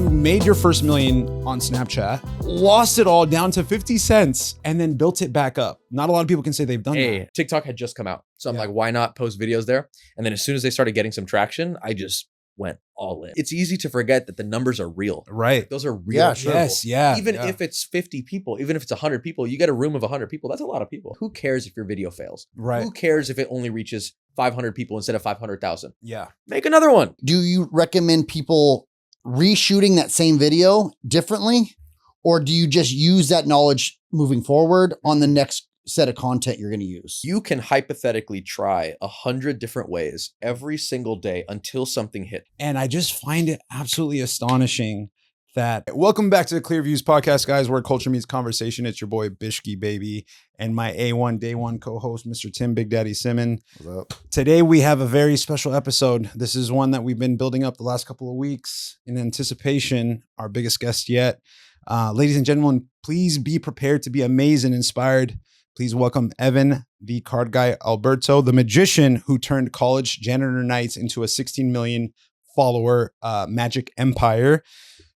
You made your first million on Snapchat, lost it all down to 50 cents, and then built it back up. Not a lot of people can say they've done that. TikTok had just come out. So I'm like, why not post videos there? And then as soon as they started getting some traction, I just went all in. It's easy to forget that the numbers are real. Right. Those are real. Yeah, sure. Yes, yeah. Even if it's 50 people, even if it's 100 people, you get a room of 100 people. That's a lot of people. Who cares if your video fails? Right. Who cares if it only reaches 500 people instead of 500,000? Yeah. Make another one. Do you recommend people reshooting that same video differently? Or do you just use that knowledge moving forward on the next set of content you're going to use? You can hypothetically try 100 different ways every single day until something hits. And I just find it absolutely astonishing that welcome back to the Clear Views podcast, guys, where culture meets conversation. It's your boy Bishki Baby and my A1 Day One co-host, Mr. Tim Big Daddy Simon. What's up? Today we have a very special episode. This is one that we've been building up the last couple of weeks in anticipation. Our biggest guest yet. Ladies and gentlemen, please be prepared to be amazed and inspired. Please welcome Evan, the card guy, Alberto, the magician who turned college janitor nights into a 16 million follower magic empire.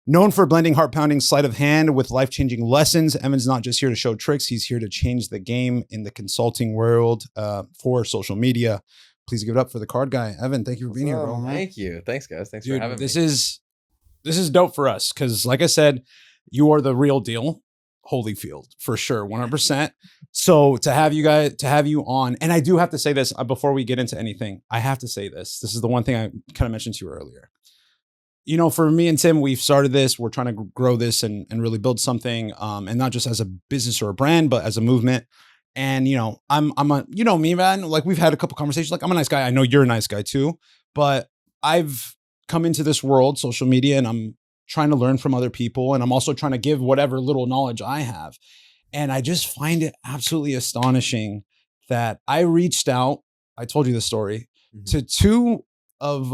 Known for blending heart-pounding sleight of hand with life-changing lessons, Evan's not just here to show tricks. He's here to change the game in the consulting world for social media. Please give it up for the card guy. Evan, thank you for being here, bro. Thank you. Thanks, guys. Thanks Dude, for having me. This is dope for us because, like I said, you are the real deal. Holyfield for sure, 100%. So to have you on, and I do have to say this before we get into anything. I have to say this. This is the one thing I kind of mentioned to you earlier. You know, for me and Tim, we've started this. We're trying to grow this and really build something, and not just as a business or a brand, but as a movement. And you know, I'm a, you know me, man. Like we've had a couple conversations. Like I'm a nice guy. I know you're a nice guy too. But I've come into this world, social media, and I'm trying to learn from other people. And I'm also trying to give whatever little knowledge I have. And I just find it absolutely astonishing that I reached out, I told you the story, to two of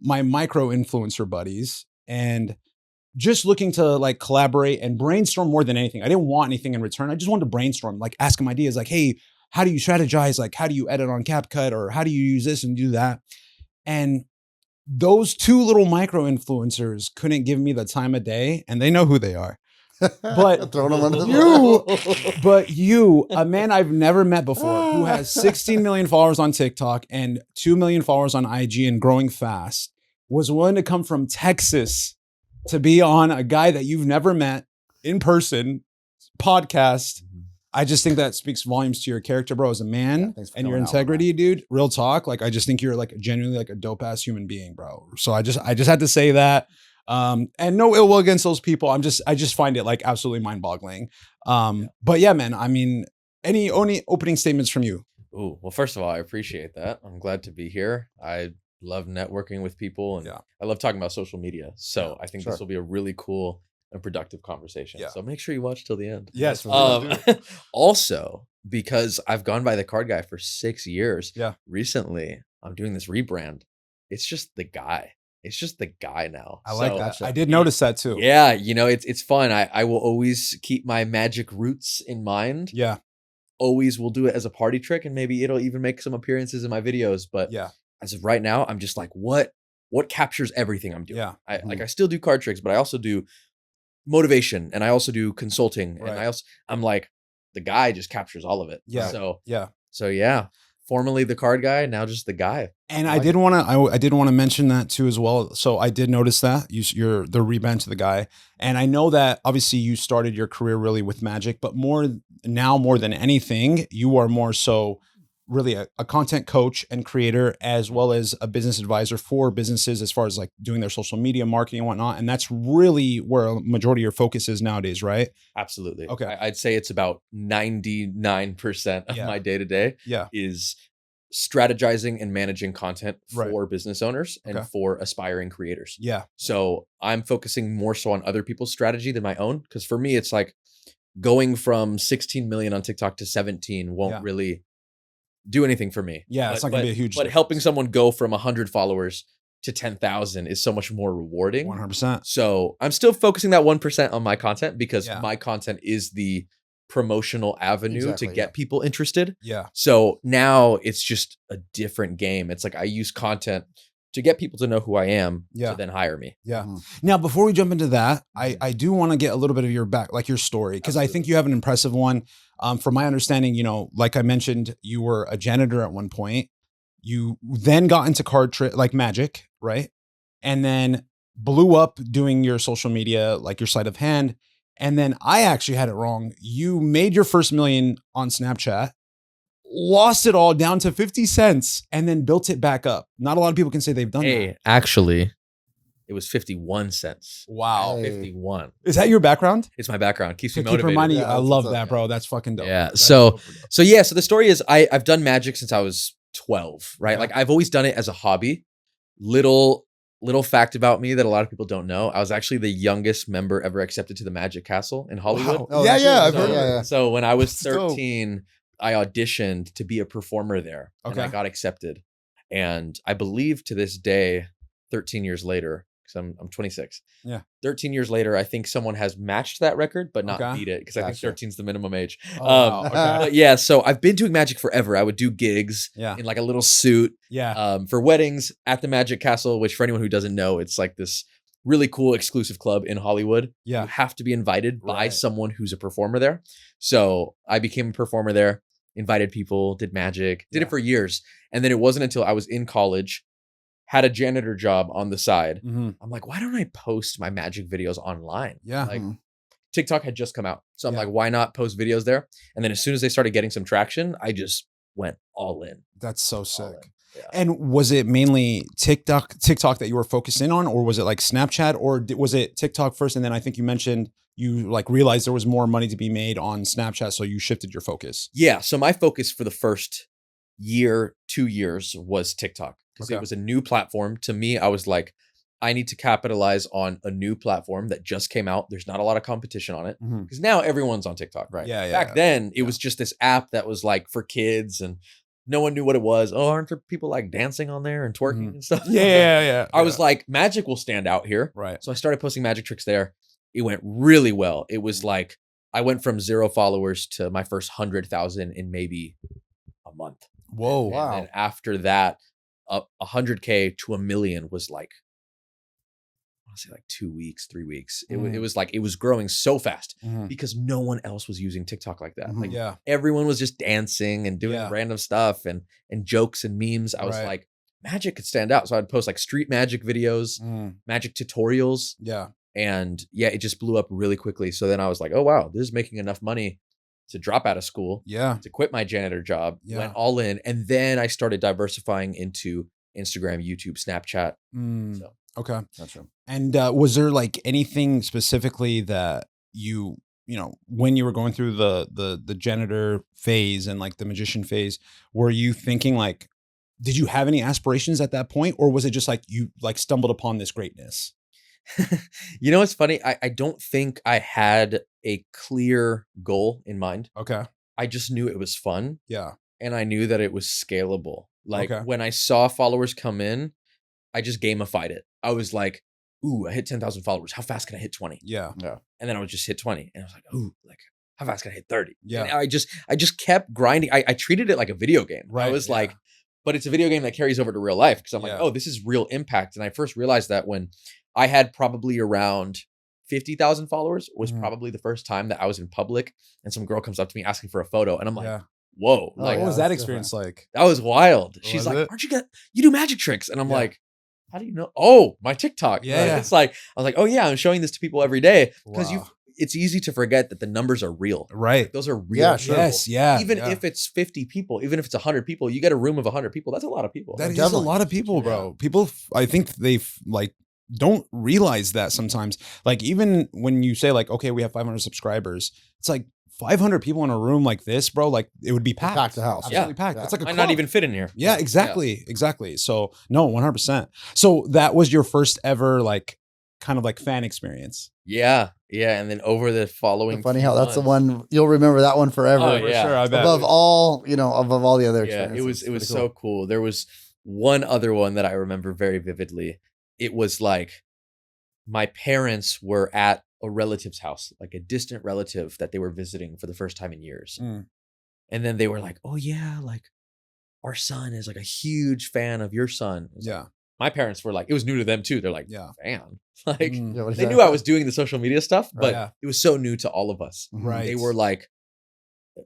my micro influencer buddies and just looking to like collaborate and brainstorm more than anything. I didn't want anything in return. I just wanted to brainstorm, like ask them ideas like, hey, how do you strategize? Like, how do you edit on CapCut, or how do you use this and do that? And those two little micro influencers couldn't give me the time of day, and they know who they are. But Throwing them under the but you, a man I've never met before, who has 16 million followers on TikTok and 2 million followers on IG and growing fast, was willing to come from Texas to be on a guy that you've never met in person podcast. I just think that speaks volumes to your character, bro, as a man, and your integrity, dude. Real talk. Like, I just think you're like genuinely like a dope ass human being, bro. So I just had to say that. And no ill will against those people. I just find it like absolutely mind boggling. But yeah, man, I mean, any opening statements from you? Oh, well, first of all, I appreciate that. I'm glad to be here. I love networking with people, and I love talking about social media. So I think this will be a really cool and productive conversation. So make sure you watch till the end. Yes. Also, because I've gone by the card guy for 6 years. Yeah. Recently, I'm doing this rebrand. It's just the guy. It's just the guy now. I like that. I did notice that too. Yeah, you know, it's fun. I will always keep my magic roots in mind. Yeah. Always will do it as a party trick, and maybe it'll even make some appearances in my videos. But as of right now, I'm just like, what captures everything I'm doing? Yeah. I still do card tricks, but I also do motivation, and I also do consulting, and I'm like, the guy just captures all of it. Yeah. So yeah. Formerly the card guy, now just the guy. And I did want to mention that too as well. So I did notice that you're the rebrand to the guy, and I know that obviously you started your career really with magic, but more than anything, you are more so really a content coach and creator, as well as a business advisor for businesses as far as like doing their social media marketing and whatnot. And that's really where a majority of your focus is nowadays, right? Absolutely. Okay. I'd say it's about 99% of my day to day is strategizing and managing content for business owners and for aspiring creators. Yeah. So I'm focusing more so on other people's strategy than my own. Because for me, it's like going from 16 million on TikTok to 17 won't really do anything for me. Yeah, it's not gonna be a huge But helping someone go from 100 followers to 10,000 is so much more rewarding. 100%. So I'm still focusing that 1% on my content, because my content is the promotional avenue to get people interested. Yeah. So now it's just a different game. It's like I use content to get people to know who I am to then hire me. Yeah. Now, before we jump into that, I do want to get a little bit of your your story, because I think you have an impressive one. From my understanding, like I mentioned, you were a janitor at one point. You then got into card trick, like magic, right? And then blew up doing your social media, like your sleight of hand. And then I actually had it wrong. You made your first million on Snapchat, lost it all down to 50 cents, and then built it back up. Not a lot of people can say they've done that. Actually, it was 51 cents. Wow. 51. Is that your background? It's my background. Keeps me Keep motivated. reminding you. I love that, bro. That's fucking dope. Yeah. So the story is I've done magic since I was 12, right? Yeah. Like I've always done it as a hobby. Little fact about me that a lot of people don't know. I was actually the youngest member ever accepted to the Magic Castle in Hollywood. Wow. Oh, yeah. I've heard that. So when I was 13, I auditioned to be a performer there. Okay. And I got accepted. And I believe to this day, 13 years later, because I'm 26. Yeah. 13 years later, I think someone has matched that record, but not beat it, because I think 13 is the minimum age. But yeah, so I've been doing magic forever. I would do gigs in like a little suit for weddings at the Magic Castle, which for anyone who doesn't know, it's like this really cool exclusive club in Hollywood. Yeah. You have to be invited by someone who's a performer there. So I became a performer there, invited people, did magic, did it for years. And then it wasn't until I was in college, had a janitor job on the side. Mm-hmm. I'm like, why don't I post my magic videos online? Yeah. Like TikTok had just come out. So I'm like, why not post videos there? And then as soon as they started getting some traction, I just went all in. That's so sick. Yeah. And was it mainly TikTok that you were focused in on, or was it like Snapchat, or was it TikTok first? And then I think you mentioned you like realized there was more money to be made on Snapchat, so you shifted your focus. Yeah. So my focus for the first year, 2 years was TikTok, because it was a new platform. To me, I was like, I need to capitalize on a new platform that just came out. There's not a lot of competition on it, because now everyone's on TikTok, right? Yeah. Back then, it was just this app that was like for kids, and no one knew what it was. Oh, aren't there people like dancing on there and twerking and stuff? Yeah. I was like, magic will stand out here. Right. So I started posting magic tricks there. It went really well. It was like, I went from 0 followers to my first 100,000 in maybe a month. Whoa. Wow. And after that, 100K to 1 million was like, I want to say like 2 weeks, 3 weeks. It was like, it was growing so fast because no one else was using TikTok like that. Like everyone was just dancing and doing random stuff and jokes and memes. I was like, magic could stand out. So I'd post like street magic videos, magic tutorials. Yeah. And it just blew up really quickly. So then I was like, oh, wow, this is making enough money to drop out of school, to quit my janitor job, went all in. And then I started diversifying into Instagram, YouTube, Snapchat. So. Okay. That's true. And was there like anything specifically that you know, when you were going through the janitor phase and like the magician phase, were you thinking like, did you have any aspirations at that point? Or was it just like you like stumbled upon this greatness? You know, it's funny. I don't think I had a clear goal in mind. Okay. I just knew it was fun. Yeah. And I knew that it was scalable. Like when I saw followers come in, I just gamified it. I was like, ooh, I hit 10,000 followers. How fast can I hit 20? Yeah. And then I would just hit 20. And I was like, ooh, like how fast can I hit 30? Yeah. And I just kept grinding. I treated it like a video game. Right. I was like, but it's a video game that carries over to real life. Because I'm like, oh, this is real impact. And I first realized that when I had probably around 50,000 followers was probably the first time that I was in public and some girl comes up to me asking for a photo. And I'm like, whoa. Like, what was that experience like? That was wild. She's like, aren't you do magic tricks? And I'm like, how do you know? Oh, my TikTok. Yeah. It's like, I was like, oh yeah, I'm showing this to people every day because it's easy to forget that the numbers are real. Right. Like, those are real. Yeah, sure. Yes. Yeah. Even if it's 50 people, even if it's 100 people, you get a room of 100 people. That's a lot of people. That is a lot of people, bro. People, I think they like don't realize that sometimes. Like even when you say like, okay, we have 500 subscribers, it's like 500 people in a room like this, bro. Like it would be packed. Packed the house. Absolutely packed. It's like a might club. not even fit in here. Yeah, exactly. Exactly. So no, 100%. So that was your first ever like kind of like fan experience. Yeah. Yeah. And then over the following. Funny how that's the one you'll remember that one forever. Oh, yeah. Sure, I bet. Above all the other experiences. experiences. It was so cool. There was one other one that I remember very vividly. It was like my parents were at a relative's house, like a distant relative that they were visiting for the first time in years. And then they were like, oh yeah, like our son is like a huge fan of your son. Yeah. my parents were like, it was new to them too. They're like, fan. Like Yeah, they knew I was doing the social media stuff, but it was so new to all of us. Right. They were like,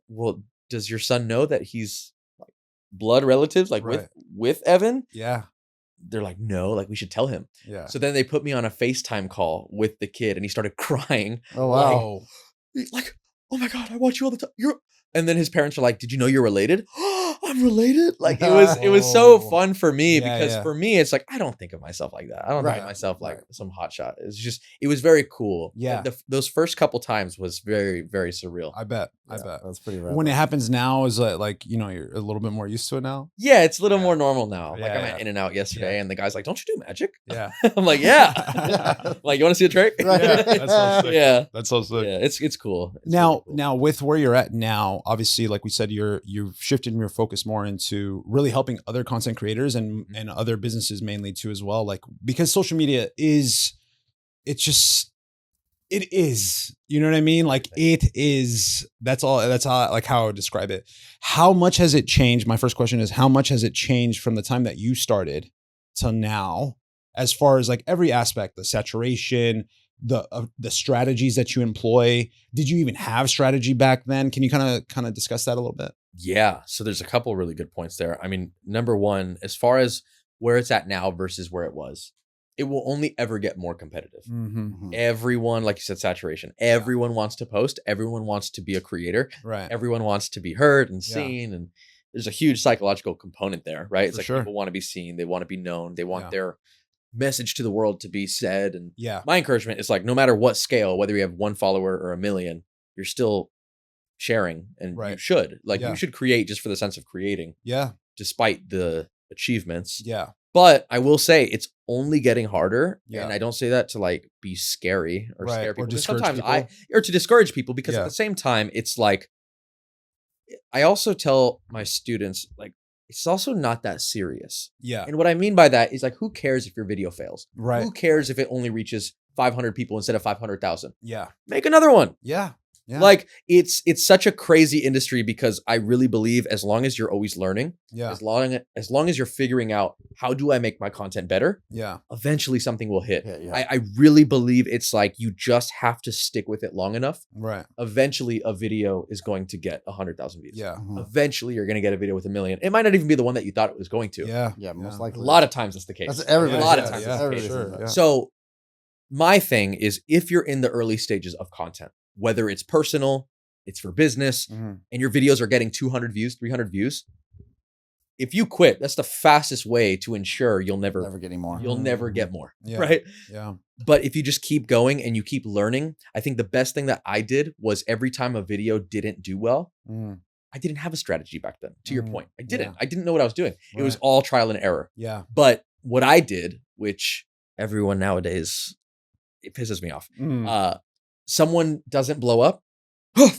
well, does your son know that he's like blood relatives, like with Evan? Yeah. They're like, no, like we should tell him. Yeah. So then they put me on a FaceTime call with the kid and he started crying. Oh, wow. Like, oh my God, I watch you all the time. And then his parents were like, did you know you're related? I'm related. Like it was so fun for me because for me, it's like, I don't think of myself like that. I don't think of myself like some hotshot. It was very cool. Yeah. Those first couple times was very, very surreal. I bet. That's pretty rad. When it happens now, is that like, you're a little bit more used to it now? Yeah, it's a little more normal now. Like I went in and out yesterday and the guy's like, don't you do magic? Yeah. I'm like, yeah. Like, you want to see a trick? That's so sick. Yeah. That's so sick. Yeah, it's cool. Now with where you're at now, obviously, like we said, you've shifted your focus more into really helping other content creators and other businesses mainly too as well. Like, because social media is, it is, you know what I mean? Like it is, that's how I would describe it. How much has it changed? My first question is, how much has it changed from the time that you started till now, as far as like every aspect, the saturation, the strategies that you employ? Did you even have strategy back then? Can you kind of discuss that a little bit? Yeah. So there's a couple really good points there. I mean, number one, as far as where it's at now versus where it was, it will only ever get more competitive. Mm-hmm. Everyone, like you said, saturation. Everyone wants to post. Everyone wants to be a creator. Right. Everyone wants to be heard and seen. And there's a huge psychological component there, right? It's people want to be seen. They want to be known. They want their message to the world to be said. And my encouragement is like, no matter what scale, whether you have 1 follower or 1 million, you're still sharing, and you should you should create just for the sense of creating. Yeah. Despite the achievements. Yeah. But I will say it's only getting harder. Yeah. And I don't say that to like be scary or scare people. Or sometimes or to discourage people, because at the same time, it's like, I also tell my students, like, it's also not that serious. Yeah. And what I mean by that is like, who cares if your video fails? Right. Who cares if it only reaches 500 people instead of 500,000? Yeah. Make another one. Yeah. Yeah. Like it's such a crazy industry, because I really believe as long as you're always learning, as long as you're figuring out, how do I make my content better? Yeah. Eventually something will hit. Yeah. I really believe it's like, you just have to stick with it long enough. Right. Eventually a video is going to get 100,000 views. Yeah. Mm-hmm. Eventually you're going to get a video with 1 million. It might not even be the one that you thought it was going to. Yeah. Yeah. Most likely. A lot of times that's the case. That's everybody. A lot of times that's the case. Sure. Yeah. So my thing is, if you're in the early stages of content, whether it's personal, it's for business, and your videos are getting 200 views, 300 views, if you quit, that's the fastest way to ensure you'll never get any more. You'll never get more, right? Yeah. But if you just keep going and you keep learning, I think the best thing that I did was, every time a video didn't do well, I didn't have a strategy back then. To your point, I didn't. I didn't know what I was doing. Right. It was all trial and error. Yeah. But what I did, which everyone nowadays, it pisses me off. Someone doesn't blow up,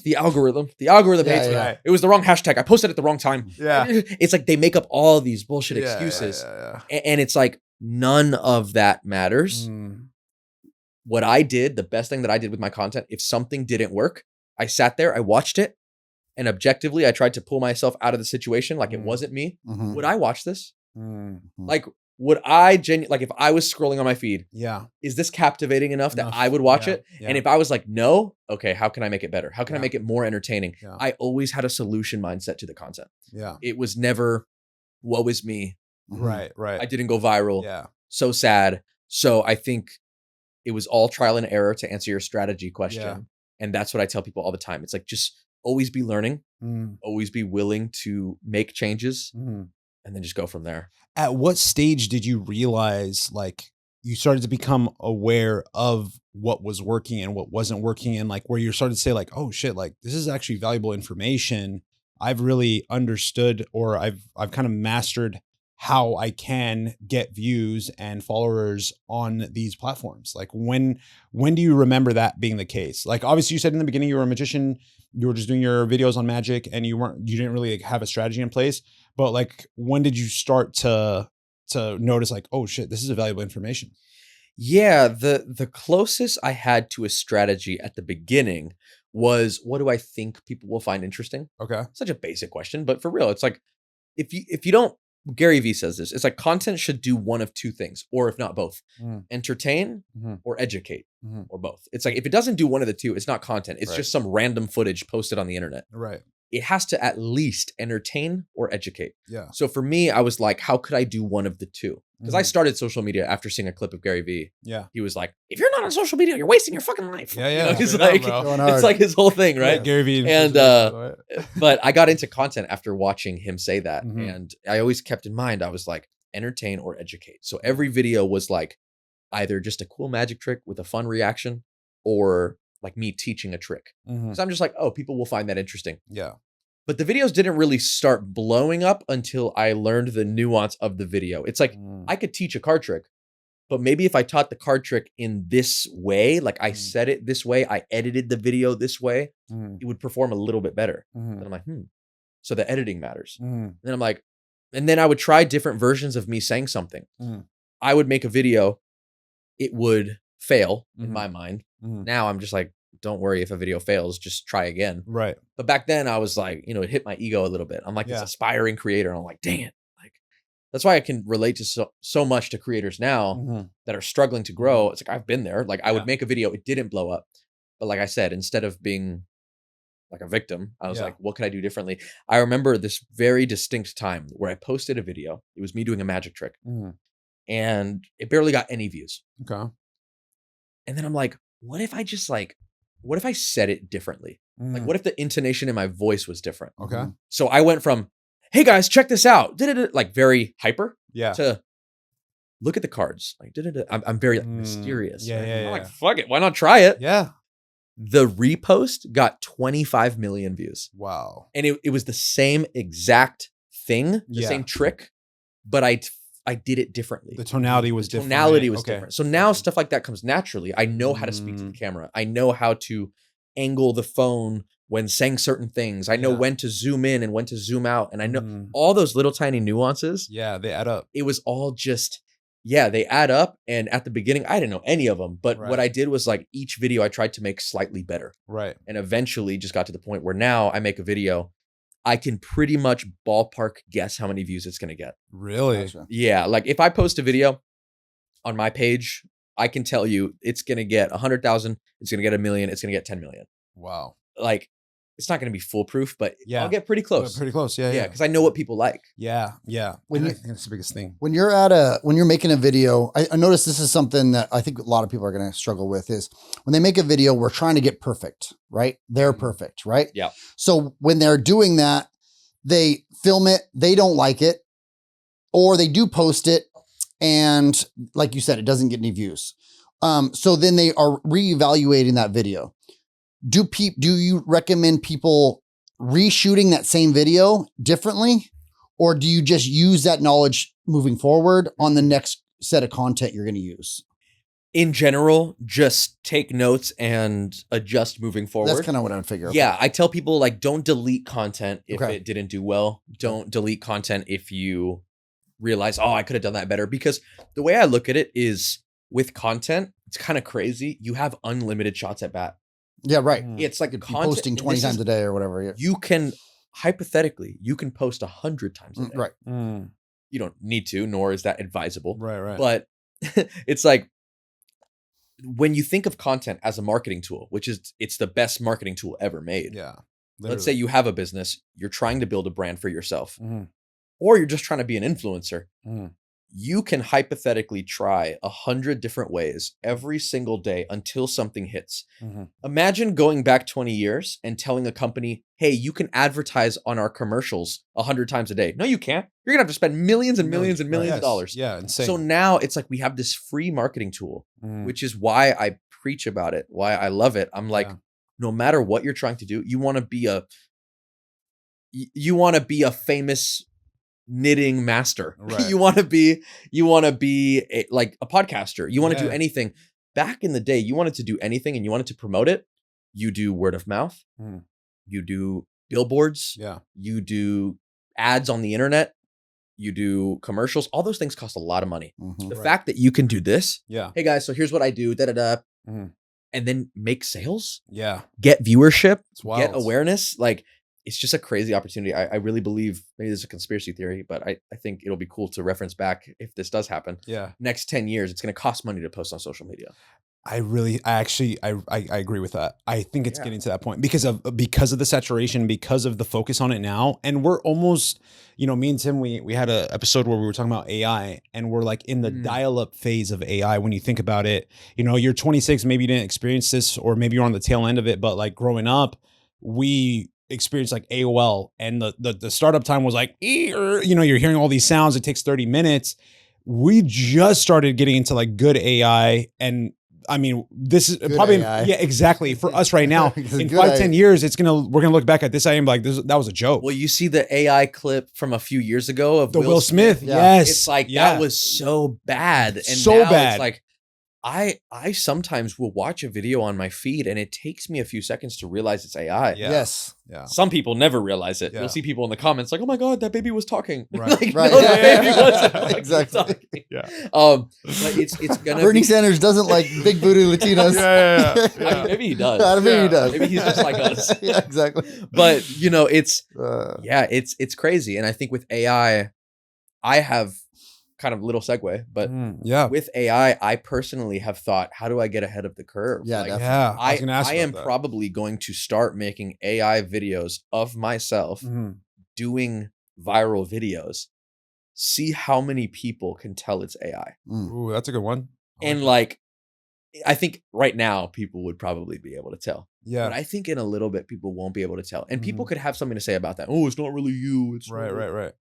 the algorithm hates me. It was the wrong hashtag. I posted at the wrong time. Yeah. It's like they make up all these bullshit excuses. And it's like, none of that matters. What I did, the best thing that I did with my content, if something didn't work, I sat there, I watched it, and objectively, I tried to pull myself out of the situation like it wasn't me. Would I watch this? Like, would I like, if I was scrolling on my feed, is this captivating enough that I would watch it? Yeah. And if I was like, no, okay, how can I make it better? How can I make it more entertaining? Yeah. I always had a solution mindset to the content. Yeah. It was never, woe is me. Right. I didn't go viral. Yeah. So sad. So I think it was all trial and error, to answer your strategy question. Yeah. And that's what I tell people all the time. It's like, just always be learning, always be willing to make changes. And then just go from there. At what stage did you realize, like, you started to become aware of what was working and what wasn't working, and like where you started to say like, oh shit, like this is actually valuable information. I've really understood, or I've kind of mastered how I can get views and followers on these platforms. Like when do you remember that being the case? Like obviously you said in the beginning you were a magician, you were just doing your videos on magic and you didn't really have a strategy in place, but like when did you start to notice like, oh shit, this is a valuable information? Yeah, the closest I had to a strategy at the beginning was, what do I think people will find interesting? Okay. Such a basic question, but for real, it's like, if you don't Gary Vee says this. It's like content should do one of two things, or if not both, entertain or educate, or both. It's like if it doesn't do one of the two, it's not content. It's just some random footage posted on the internet. Right. It has to at least entertain or educate. Yeah. So for me, I was like, how could I do one of the two? Because I started social media after seeing a clip of Gary Vee. Yeah. He was like, if you're not on social media, you're wasting your fucking life. Yeah, yeah. You know, he's like, it's like his whole thing, right? Yeah, Gary Vee. And but I got into content after watching him say that. And I always kept in mind, I was like, entertain or educate. So every video was like either just a cool magic trick with a fun reaction or like me teaching a trick. So I'm just like, oh, people will find that interesting. Yeah. But the videos didn't really start blowing up until I learned the nuance of the video. It's like I could teach a card trick, but maybe if I taught the card trick in this way, like I said it this way, I edited the video this way, it would perform a little bit better. And I'm like, so the editing matters. And then I'm like, and then I would try different versions of me saying something. I would make a video, it would fail in my mind. Now I'm just like, don't worry if a video fails, just try again. Right. But back then I was like, it hit my ego a little bit. I'm like this aspiring creator. And I'm like, dang it. Like, that's why I can relate to so much to creators now that are struggling to grow. It's like, I've been there. Like I would make a video, it didn't blow up. But like I said, instead of being like a victim, I was like, what could I do differently? I remember this very distinct time where I posted a video. It was me doing a magic trick and it barely got any views. Okay. And then I'm like, what if I said it differently? Like, what if the intonation in my voice was different? Okay. So I went from, hey guys, check this out, like very hyper, to look at the cards. Like, I'm very mysterious. Yeah, right? yeah, I'm like, fuck it, why not try it? Yeah. The repost got 25 million views. Wow. And it was the same exact thing, the same trick, but I did it differently. The tonality was different. Tonality was different. So now stuff like that comes naturally. I know how to speak to the camera. I know how to angle the phone when saying certain things. I know when to zoom in and when to zoom out. And I know all those little tiny nuances. Yeah, they add up. It was all just, they add up. And at the beginning, I didn't know any of them. But what I did was like each video I tried to make slightly better. Right. And eventually just got to the point where now I make a video, I can pretty much ballpark guess how many views it's going to get. Really? Gotcha. Yeah. Like if I post a video on my page, I can tell you it's going to get 100,000. It's going to get 1 million. It's going to get 10 million. Wow. Like it's not going to be foolproof, but I'll get pretty close. Pretty close. Yeah. Yeah. Cause I know what people like. Yeah. Yeah. I think that's the biggest thing. When you're making a video, I notice this is something that I think a lot of people are going to struggle with is when they make a video, we're trying to get perfect, right? They're perfect, right? Yeah. So when they're doing that, they film it, they don't like it, or they do post it. And like you said, it doesn't get any views. So then they are reevaluating that video. Do you recommend people reshooting that same video differently? Or do you just use that knowledge moving forward on the next set of content you're going to use? In general, just take notes and adjust moving forward. That's kind of what I would figure. Yeah. I tell people like, don't delete content if it didn't do well. Don't delete content if you realize, oh, I could have done that better. Because the way I look at it is with content, it's kind of crazy. You have unlimited shots at bat. Yeah, right. It's like content, posting 20 times a day or whatever. Yeah. You can, hypothetically, you can post 100 times a day. Right. You don't need to, nor is that advisable. Right. But it's like, when you think of content as a marketing tool, it's the best marketing tool ever made. Yeah. Literally. Let's say you have a business, you're trying to build a brand for yourself, or you're just trying to be an influencer. You can hypothetically try 100 different ways every single day until something hits. Imagine going back 20 years and telling a company, hey, you can advertise on our commercials 100 times a day. No, you can't. You're going to have to spend millions and millions and millions of dollars. Yeah, insane. So now it's like we have this free marketing tool, which is why I preach about it, why I love it. I'm like, no matter what you're trying to do, you want to be a famous knitting master. Right. you want to be like a podcaster. You want to do anything. Back in the day, you wanted to do anything and you wanted to promote it. You do word of mouth. You do billboards. Yeah. You do ads on the internet. You do commercials. All those things cost a lot of money. The fact that you can do this. Yeah. Hey guys, so here's what I do. And then make sales. Yeah. Get viewership. Get awareness. Like it's just a crazy opportunity. I really believe, maybe there's a conspiracy theory, but I think it'll be cool to reference back if this does happen. Yeah. Next 10 years, it's going to cost money to post on social media. I agree with that. I think it's getting to that point because of the saturation, because of the focus on it now. And we're almost, me and Tim, we had an episode where we were talking about AI, and we're like in the dial-up phase of AI. When you think about it, you're 26, maybe you didn't experience this, or maybe you're on the tail end of it. But like growing up, we experienced like AOL, and the startup time was like, you're hearing all these sounds. It takes 30 minutes. We just started getting into like good AI, and I mean, this is good probably AI. Yeah, exactly. For us right now, in 5-10 years, we're gonna look back at this. I am like, that was a joke. Well, you see the AI clip from a few years ago of the Will Smith. Yeah. Yes, it's like that was so bad, and so now bad. It's like I sometimes will watch a video on my feed, and it takes me a few seconds to realize it's AI. Yeah. Yes. Yeah. Some people never realize it. Yeah. You'll see people in the comments like, "Oh my god, that baby was talking." Right. Like, right. No, that baby wasn't exactly. talking. Yeah. But it's gonna. Bernie Sanders doesn't like big booty Latinos. Yeah. I mean, maybe he does. Maybe he does. Maybe he's just like us. Yeah, exactly. But it's crazy, and I think with AI, I have kind of little segue, but with AI, I personally have thought, how do I get ahead of the curve? Yeah, like, definitely. I am probably going to start making AI videos of myself doing viral videos. See how many people can tell it's AI. Ooh, that's a good one. I think right now people would probably be able to tell. Yeah. But I think in a little bit people won't be able to tell. And people could have something to say about that. Oh, it's not really you. It's right.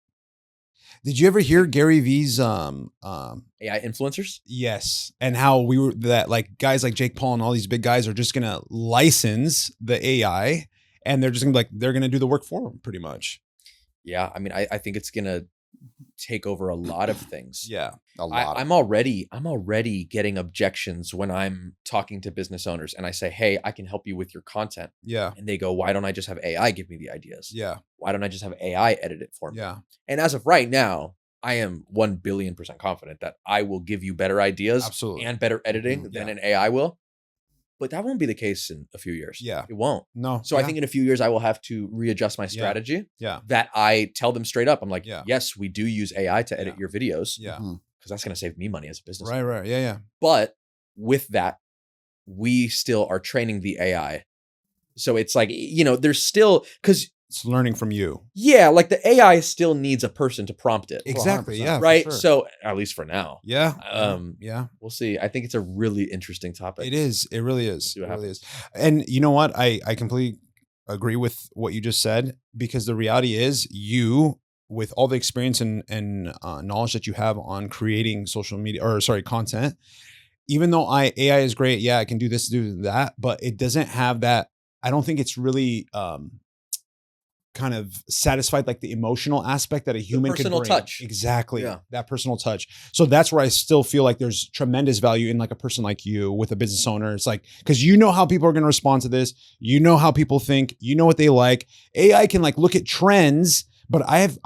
Did you ever hear Gary V's AI influencers? Yes. And how we were that like guys like Jake Paul and all these big guys are just gonna license the AI, and they're just gonna be like, they're gonna do the work for them pretty much. Yeah. I mean, I think it's gonna take over a lot of things. Yeah. A lot. I'm already getting objections when I'm talking to business owners and I say, hey, I can help you with your content. Yeah. And they go, why don't I just have AI give me the ideas? Yeah. Why don't I just have AI edit it for me? Yeah. And as of right now, I am 1 billion% confident that I will give you better ideas and better editing than an AI will. But that won't be the case in a few years. Yeah. It won't. No. So I think in a few years, I will have to readjust my strategy. Yeah. That I tell them straight up. I'm like, yes, we do use AI to edit your videos. Yeah. Because that's going to save me money as a business. Right. Yeah. But with that, we still are training the AI. So it's like, there's still, because it's learning from you. Yeah. Like the AI still needs a person to prompt it. Exactly. Yeah. Right. Sure. So at least for now. Yeah. Yeah. We'll see. I think it's a really interesting topic. It is. It really is. It really is. And you know what? I completely agree with what you just said, because the reality is you, with all the experience and knowledge that you have on creating content, even though AI is great. Yeah. I can do this, do that, but it doesn't have that. I don't think it's really, kind of satisfied like the emotional aspect that a human could bring. Personal touch. Exactly. Yeah. That personal touch. So that's where I still feel like there's tremendous value in like a person like you with a business owner. It's like, because you know how people are going to respond to this. You know how people think, you know what they like. AI can like look at trends, but I've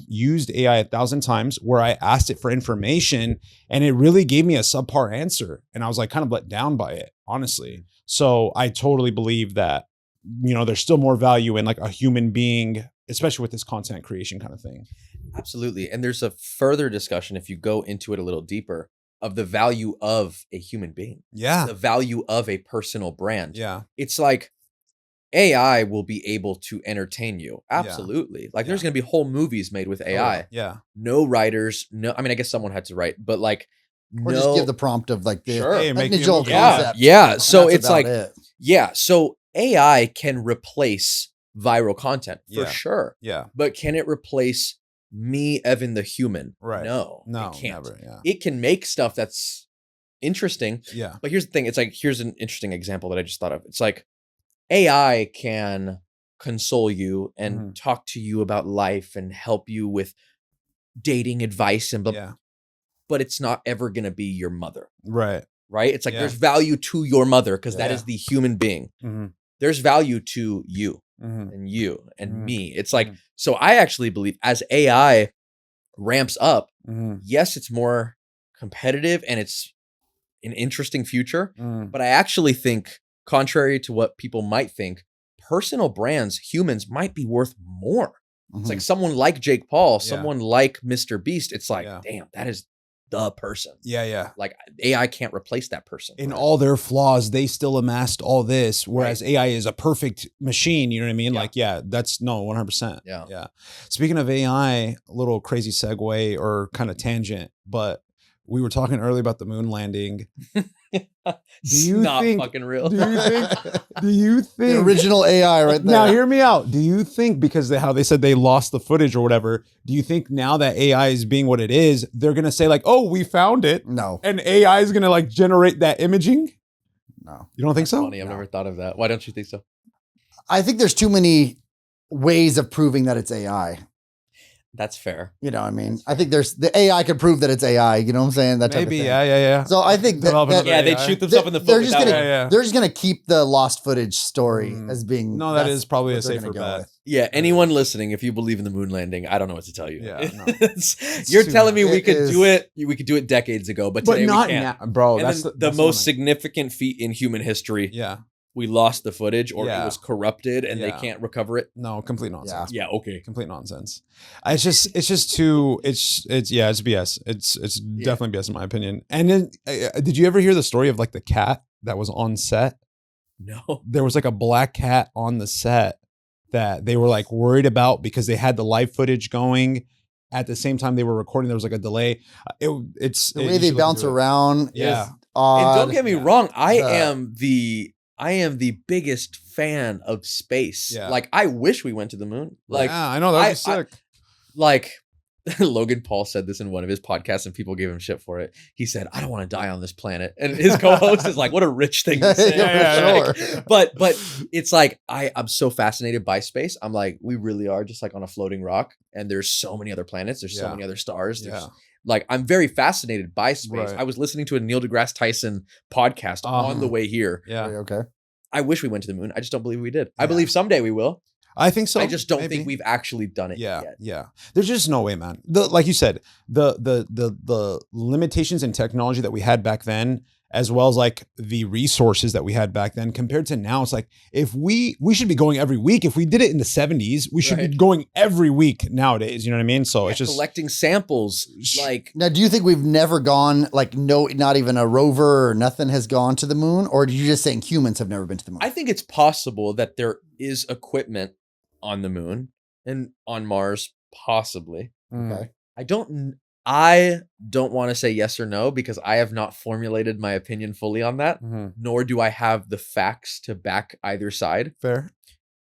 used AI 1,000 times where I asked it for information and it really gave me a subpar answer. And I was like kind of let down by it, honestly. So I totally believe that, there's still more value in like a human being, especially with this content creation kind of thing. Absolutely. And there's a further discussion, if you go into it a little deeper, of the value of a human being. Yeah. The value of a personal brand. Yeah. It's like AI will be able to entertain you. Absolutely. Yeah. Like there's going to be whole movies made with AI. Yeah. No writers. I mean, I guess someone had to write, but like, or just give the prompt of like the visual concept. Yeah. So it's like, so AI can replace viral content for sure. Yeah. But can it replace me, Evan the human? Right. No, it can't. Never, yeah. It can make stuff that's interesting. Yeah. But here's the thing. It's like, here's an interesting example that I just thought of. It's like AI can console you and talk to you about life and help you with dating advice and blah, but it's not ever going to be your mother. Right. Right. It's like there's value to your mother because that is the human being. There's value to you and you and me. It's like, so I actually believe as AI ramps up, yes, it's more competitive and it's an interesting future, but I actually think, contrary to what people might think, personal brands, humans might be worth more. It's like someone like Jake Paul, someone like Mr. Beast. It's like, damn, that is the person. Yeah. Like AI can't replace that person. In all their flaws, they still amassed all this, whereas AI is a perfect machine. You know what I mean? Like, that's 100%. Yeah. Speaking of AI, a little crazy segue or kind of tangent, but we were talking earlier about the moon landing. Do you think fucking real? Do you think the original AI right there? Now hear me out. Do you think because how they said they lost the footage or whatever, do you think now that AI is being what it is, they're gonna say like, oh, we found it? No. And AI is gonna like generate that imaging? No. You don't think so? Funny. I've never thought of that. Why don't you think so? I think there's too many ways of proving that it's AI. That's fair. You know, I mean, I think the AI could prove that it's AI. You know what I'm saying? That type of thing. Yeah. So I think that they shoot themselves in the foot. They're just gonna keep the lost footage story as being. No, that is probably a safer bet. Yeah, anyone listening, if you believe in the moon landing, I don't know what to tell you. Yeah, no. You're telling me we could do it. We could do it decades ago, but today not we can't, now, bro. And that's the most significant feat in human history. Yeah. We lost the footage, or it was corrupted, and they can't recover it. No, complete nonsense. Yeah, okay, complete nonsense. It's just too. It's BS. It's definitely BS in my opinion. And then, did you ever hear the story of like the cat that was on set? No, there was like a black cat on the set that they were like worried about because they had the live footage going. At the same time they were recording, there was like a delay. It's the way they bounce around. Yeah. Odd. And don't get me wrong, I am the biggest fan of space. Yeah. Like, I wish we went to the moon. Like, I know, that'd be sick. Like, Logan Paul said this in one of his podcasts, and people gave him shit for it. He said, "I don't want to die on this planet," and his co-host is like, "What a rich thing to say." Sure. But it's like I'm so fascinated by space. I'm like, we really are just like on a floating rock, and there's so many other planets. There's so many other stars. Like, I'm very fascinated by space. Right. I was listening to a Neil deGrasse Tyson podcast on the way here. Yeah. Okay. I wish we went to the moon. I just don't believe we did. I believe someday we will. I think so. I just don't think we've actually done it yet. Yeah. There's just no way, man. Like you said, the limitations in technology that we had back then, as well as like the resources that we had back then compared to now, it's like if we should be going every week. If we did it in the 70s, we should be going every week nowadays. You know what I mean? So it's just collecting samples. Like, now, do you think we've never gone, like, no, not even a rover or nothing has gone to the moon? Or are you just saying humans have never been to the moon? I think it's possible that there is equipment on the moon and on Mars, possibly. Okay. I don't want to say yes or no because I have not formulated my opinion fully on that, nor do I have the facts to back either side. Fair.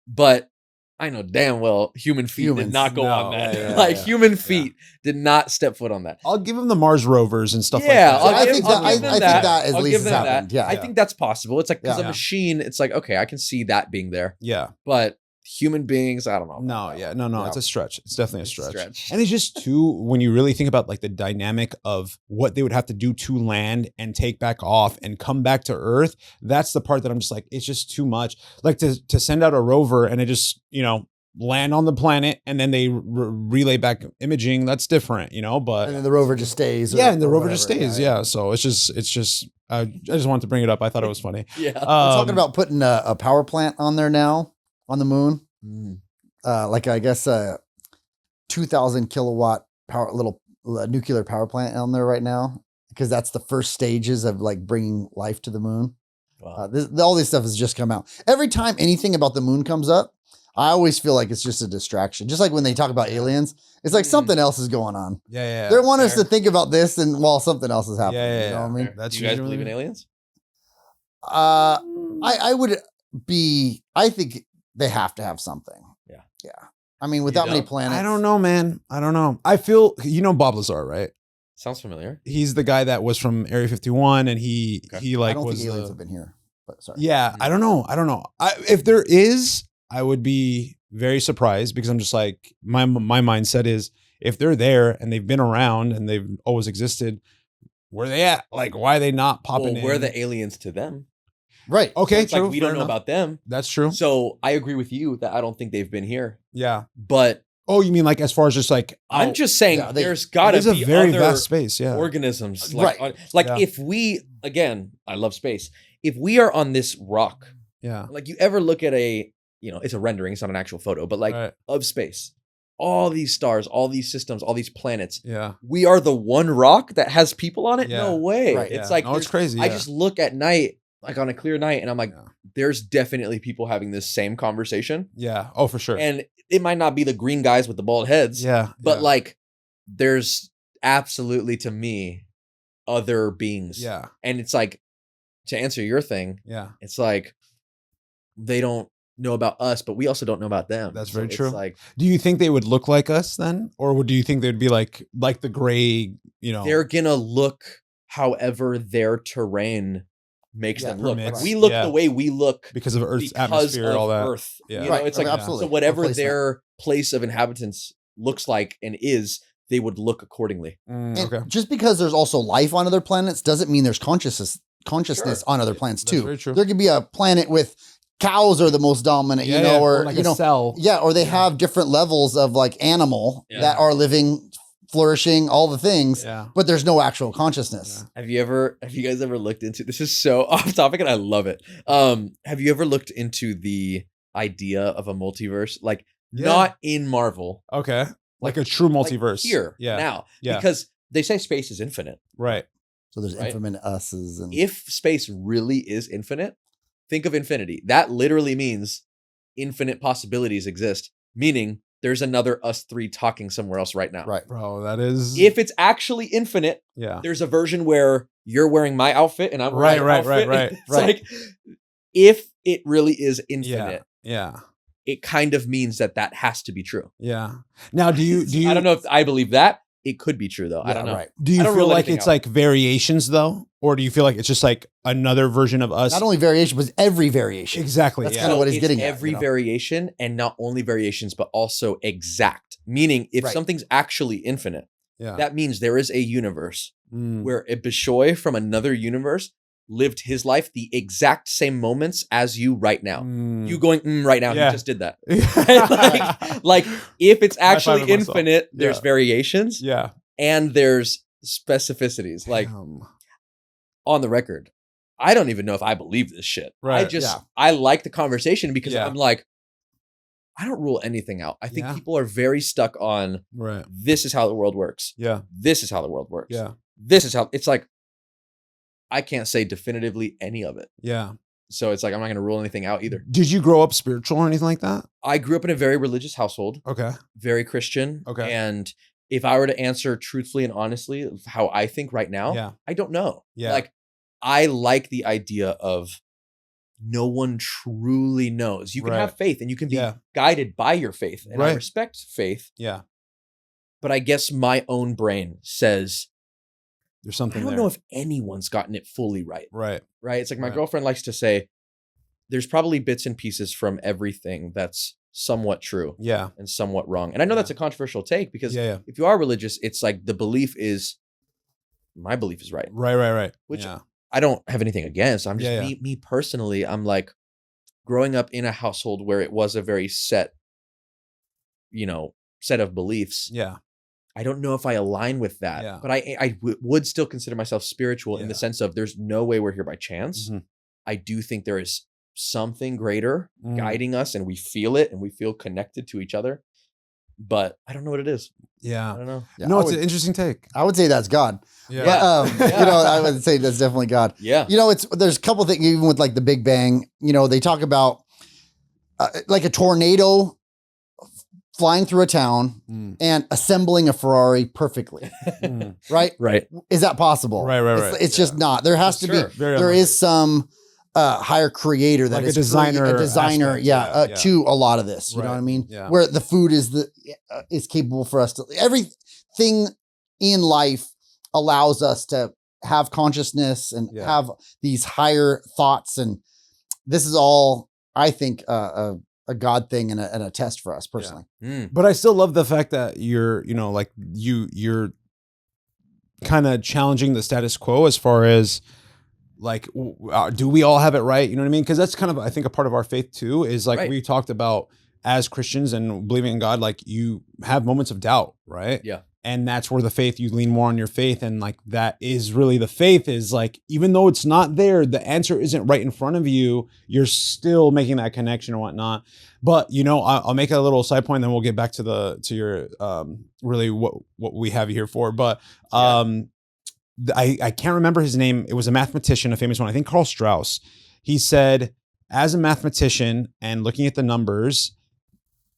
But I know damn well human feet did not go on that. Human feet did not step foot on that. I'll give them the Mars rovers and stuff like that. I think that at least has happened. Yeah. I think that's possible. It's like, because a machine, it's like, okay, I can see that being there. Yeah. But human beings, I don't know. No, it's a stretch. It's definitely a stretch. And it's just too, when you really think about like the dynamic of what they would have to do to land and take back off and come back to Earth, that's the part that I'm just like, it's just too much. Like to send out a rover and it just, land on the planet and then they relay back imaging, that's different, but and then the rover just stays. And the rover just stays. So it's just I just wanted to bring it up. I thought it was funny. We're talking about putting a power plant on there now. On the moon, like I guess 2,000 kilowatt power, little nuclear power plant on there right now, because that's the first stages of like bringing life to the moon. Wow. All this stuff has just come out. Every time anything about the moon comes up, I always feel like it's just a distraction. Just like when they talk about aliens, it's like something else is going on. Yeah. They want us to think about this, and while something else is happening. You know what I mean? Do you guys believe in aliens? I would be. I think they have to have something. Yeah. I mean, with that many planets. I don't know, man. I don't know. I feel, Bob Lazar, right? Sounds familiar. He's the guy that was from Area 51 and he like I don't was think aliens have been here, but sorry. Yeah. I don't know. If there is, I would be very surprised because I'm just like, my mindset is if they're there and they've been around and they've always existed, where are they at? Like, why are they not popping in? We're the aliens to them. Right. Okay. So it's like we don't know about them. That's true. So I agree with you that I don't think they've been here. Yeah. But you mean like as far as just like I'm just saying there's gotta be a very other vast space, organisms. Right. If we, again, I love space. If we are on this rock, like you ever look at a it's a rendering, it's not an actual photo, but like of space. All these stars, all these systems, all these planets. Yeah. We are the one rock that has people on it? Yeah. No way. Right. It's like, it's crazy. I just look at night, like on a clear night, and I'm like, there's definitely people having this same conversation. Yeah. Oh, for sure. And it might not be the green guys with the bald heads. Yeah. But like, there's absolutely, to me, other beings. Yeah. And it's like, to answer your thing, it's like, they don't know about us, but we also don't know about them. That's very true. Like, do you think they would look like us then? Or do you think they'd be like the gray, They're gonna look however their terrain makes them look. Like we look the way we look because of Earth's atmosphere, all that. Earth. Yeah. It's like, absolutely. So whatever their place of inhabitants looks like and is, they would look accordingly. Okay. Just because there's also life on other planets doesn't mean there's consciousness on other planets too. Very true. There could be a planet with cows are the most dominant, or like a cell. Yeah, or they have different levels of like animal that are living, flourishing, all the things, but there's no actual consciousness. Have you guys ever looked into, this is so off topic and I love it. Have you ever looked into the idea of a multiverse? Like not in Marvel. Okay. Like a true multiverse. Like here, now. Because they say space is infinite. Right. So there's infinite us's. And if space really is infinite, think of infinity. That literally means infinite possibilities exist, meaning there's another us three talking somewhere else right now. Right. Bro, that is... If it's actually infinite, there's a version where you're wearing my outfit and I'm wearing my outfit. Right. It's like, if it really is infinite, yeah, it kind of means that has to be true. Yeah. Now, do you... I don't know if I believe that. It could be true, though. I don't know. Right. Do you feel like it's like variations, though? Or do you feel like it's just like another version of us? Not only variation, but every variation. Exactly. That's kind of what he's getting at. Every variation, and not only variations, but also exact. Meaning, if something's actually infinite, that means there is a universe where a Bishoy from another universe lived his life the exact same moments as you right now. You going right now, he just did that. like if it's actually infinite, there's variations and there's specificities. Like on the record, I don't even know if I believe this shit. Right. I like the conversation because I'm like, I don't rule anything out. I think people are very stuck on this is how the world works. This is how the world works. This is how it's like, I can't say definitively any of it. So it's like, I'm not going to rule anything out either. Did you grow up spiritual or anything like that? I grew up in a very religious household. Okay. Very Christian. Okay. And if I were to answer truthfully and honestly how I think right now, I don't know. Like, I like the idea of no one truly knows. You can have faith and you can be guided by your faith. And I respect faith. But I guess my own brain says, there's something I don't know if anyone's gotten it fully right. Right. It's like my girlfriend likes to say, there's probably bits and pieces from everything that's somewhat true and somewhat wrong. And I know that's a controversial take because if you are religious, it's like the belief is, my belief is right. Right. Which I don't have anything against. I'm just, me personally, I'm like growing up in a household where it was a very set of beliefs. I don't know if I align with that, but I would still consider myself spiritual in the sense of there's no way we're here by chance. I do think there is something greater guiding us and we feel it and we feel connected to each other, but I don't know what it is. I don't know. No, it's an interesting take. I would say that's God. I would say that's definitely God. There's a couple things, even with like the Big Bang, they talk about like a tornado flying through a town and assembling a Ferrari perfectly. Right? Is that possible? Right. It's just not. There has to be, there is some higher creator that like is a designer aspect, to a lot of this. You know what I mean? Where the food is capable for us to, everything in life allows us to have consciousness and have these higher thoughts. And this is all, I think, a God thing and a test for us personally. But I still love the fact that you're kind of challenging the status quo as far as like, do we all have it right? You know what I mean? Because that's kind of, I think, a part of our faith too, is like we talked about as Christians and believing in God, like you have moments of doubt, right? And that's where the faith, you lean more on your faith. And like, that is really the faith is like, even though it's not there, the answer isn't right in front of you, you're still making that connection and whatnot. But, you know, I'll make a little side point, then we'll get back to your, really what we have you here for. But, I can't remember his name. It was a mathematician, a famous one. I think Carl Strauss. He said, as a mathematician and looking at the numbers,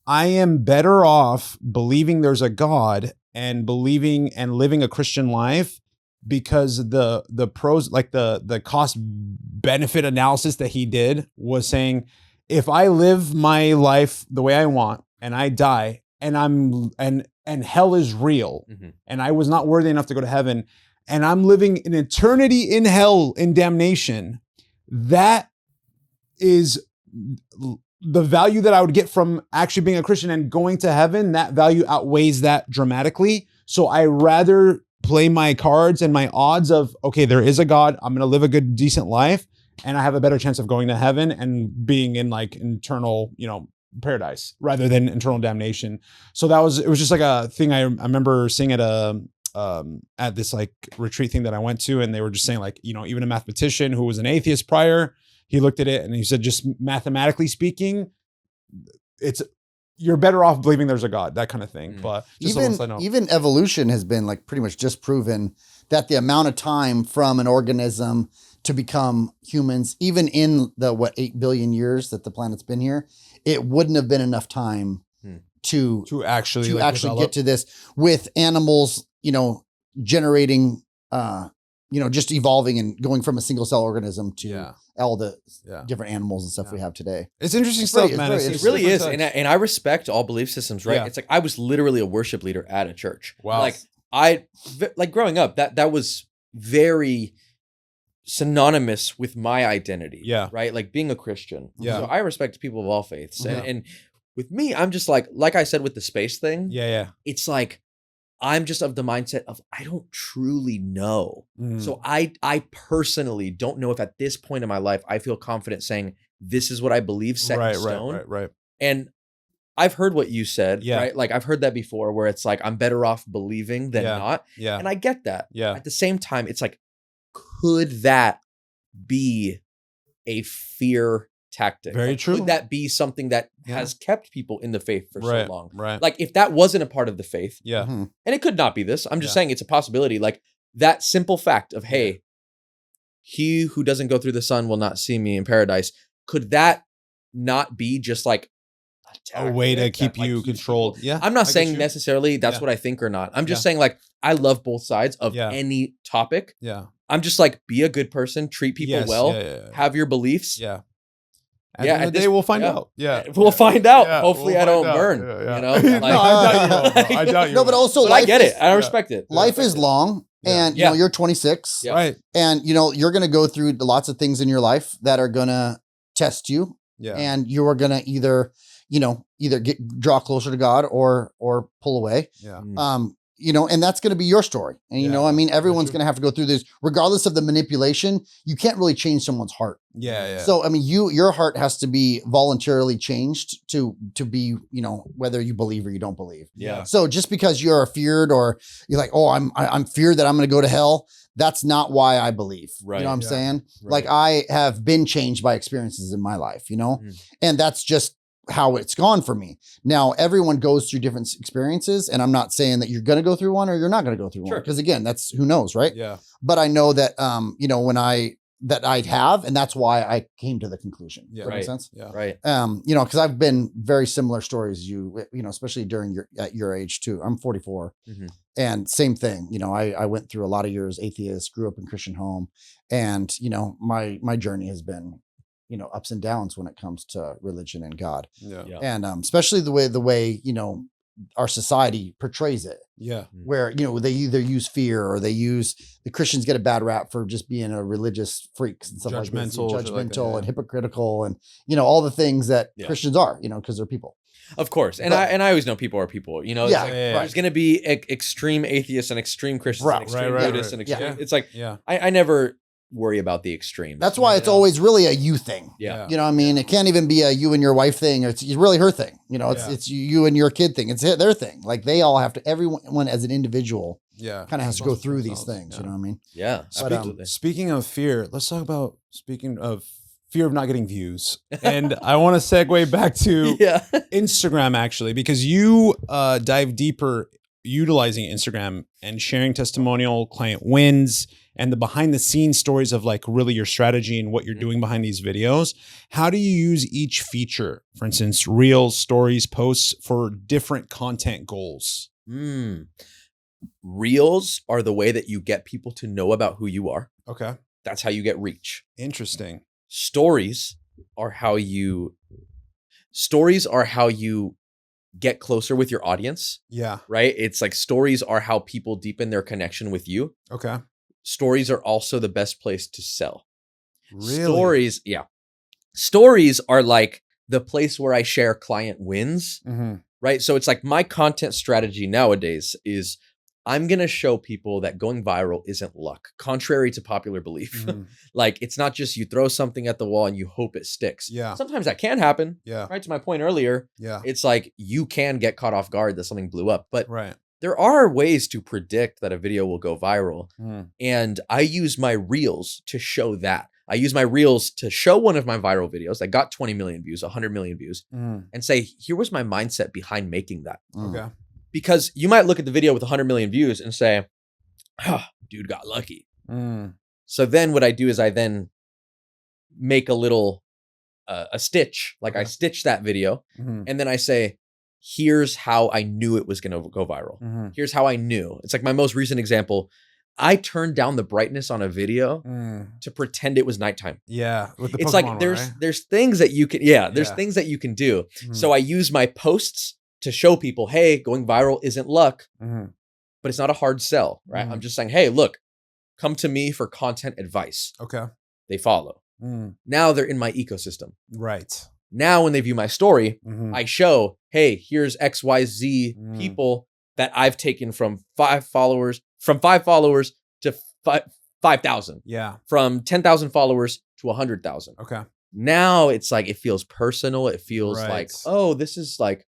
I am better off believing there's a God and believing and living a Christian life, because the pros, like the cost benefit analysis that he did was saying, if I live my life the way I want and I die and hell is real, and I was not worthy enough to go to heaven, and I'm living an eternity in hell in damnation, that is the value that I would get from actually being a Christian and going to heaven. That value outweighs that dramatically. So I rather play my cards and my odds of, okay, there is a God, I'm going to live a good, decent life, and I have a better chance of going to heaven and being in like eternal, you know, paradise rather than eternal damnation. So it was just like a thing I remember seeing at this like retreat thing that I went to, and they were just saying like, you know, even a mathematician who was an atheist prior, he looked at it and he said, just mathematically speaking, you're better off believing there's a God, that kind of thing. But even evolution has been like pretty much just proven that the amount of time from an organism to become humans, even in the 8 billion years that the planet's been here, it wouldn't have been enough time to actually get to this, with animals, you know, generating, you know, just evolving and going from a single cell organism to all the different animals and stuff we have today. It's interesting stuff, man. It really is. And I respect all belief systems, right? Yeah. It's like, I was literally a worship leader at a church. Wow. Like growing up, that was very synonymous with my identity. Yeah. Right. Like being a Christian. Yeah. So I respect people of all faiths. And with me, I'm just like I said, with the space thing. Yeah. It's like, I'm just of the mindset of, I don't truly know. So I personally don't know if at this point in my life, I feel confident saying, this is what I believe set in stone. Right. And I've heard what you said, right? Like I've heard that before, where it's like, I'm better off believing than not. Yeah. And I get that. Yeah. At the same time, it's like, could that be a fear tactic? Very like, true. Could that be something that has kept people in the faith for so long? Right. Like if that wasn't a part of the faith, and it could not be this. I'm just saying it's a possibility. Like that simple fact of, hey, he who doesn't go through the sun will not see me in paradise. Could that not be just like a way to keep you controlled? Yeah. I'm not saying necessarily that's what I think or not. I'm just saying, like, I love both sides of any topic. Yeah. I'm just like, be a good person, treat people well, have your beliefs. Yeah. At the end of the day, we'll find out. Yeah. We'll find out. Hopefully I don't burn. You know? Like, no, I doubt you. No, but also I get it. I respect it. Life is long. And, you know, you're 26. Yeah. Right. And, you know, you're going to go through lots of things in your life that are going to test you. Yeah. And you are going to either draw closer to God or pull away. Yeah. You know, and that's going to be your story. And, you know, I mean, everyone's going to have to go through this regardless of the manipulation. You can't really change someone's heart. Yeah. So, I mean, your heart has to be voluntarily changed to be, you know, whether you believe or you don't believe. Yeah. So just because you're feared or you're like, oh, I'm feared that I'm going to go to hell, that's not why I believe. Right. You know what I'm saying? Right. Like I have been changed by experiences in my life, you know, and that's just how it's gone for me. Now, everyone goes through different experiences, and I'm not saying that you're going to go through one or you're not going to go through one, because again, that's who knows, right? Yeah. But I know that, you know, that I'd have, and that's why I came to the conclusion. Yeah. Does that make sense? Yeah. Right. You know, because I've been very similar stories. You know, especially at your age too. I'm 44, and same thing. You know, I went through a lot of years atheist, grew up in Christian home, and you know, my journey has been, you know, ups and downs when it comes to religion and God. Yeah. And especially the way you know our society portrays it. Yeah. Where, you know, they either use fear or the Christians get a bad rap for just being a religious freaks and stuff like this, judgmental and hypocritical, and you know all the things that Christians are, you know, because they're people. Of course. And I always know people are people, you know, it's there's going to be extreme atheists and extreme Christians and extreme Buddhists and extreme, it's like, I never worry about the extremes. That's why it's always really a you thing. Yeah. You know what I mean? It can't even be a you and your wife thing. It's really her thing. You know, it's you and your kid thing. It's their thing. Like they all have to, everyone as an individual kind of has to go through these things. You know what I mean? Yeah. Speaking of fear, let's talk about, speaking of fear of not getting views. And I want to segue back to Instagram actually, because you dive deeper utilizing Instagram and sharing testimonial client wins and the behind the scenes stories of like really your strategy and what you're doing behind these videos. How do you use each feature, for instance, reels, stories, posts, for different content goals? Reels are the way that you get people to know about who you are. Okay. That's how you get reach. Interesting. Stories are how you get closer with your audience. Yeah. Right? It's like stories are how people deepen their connection with you. Okay. Stories are also the best place to sell. Really? Stories are like the place where I share client wins. Right? So it's like my content strategy nowadays is I'm going to show people that going viral isn't luck, contrary to popular belief. Like it's not just you throw something at the wall and you hope it sticks. Yeah. Sometimes that can happen. Yeah. Right. To my point earlier. Yeah. It's like you can get caught off guard that something blew up, but right. There are ways to predict that a video will go viral. And I use my reels to show that. I use my reels to show one of my viral videos that got 20 million views, 100 million views, and say, here was my mindset behind making that. Okay. Because you might look at the video with 100 million views and say, dude got lucky. So then what I do is I then make a little, a stitch, like I stitch that video and then I say, here's how I knew it was going to go viral. Here's how I knew. It's like my most recent example. I turned down the brightness on a video to pretend it was nighttime. Yeah. With the it's Pokemon like one, there's things that you can, there's things that you can do. So I use my posts to show people, hey, going viral isn't luck, but it's not a hard sell, right? I'm just saying, hey, look, come to me for content advice. Okay. They follow. Now they're in my ecosystem. Right. Now, when they view my story, I show, hey, here's XYZ people that I've taken from 5 followers to 5,000. Yeah. From 10,000 followers to 100,000. Okay. Now it's like, it feels personal. It feels like, oh, this is like,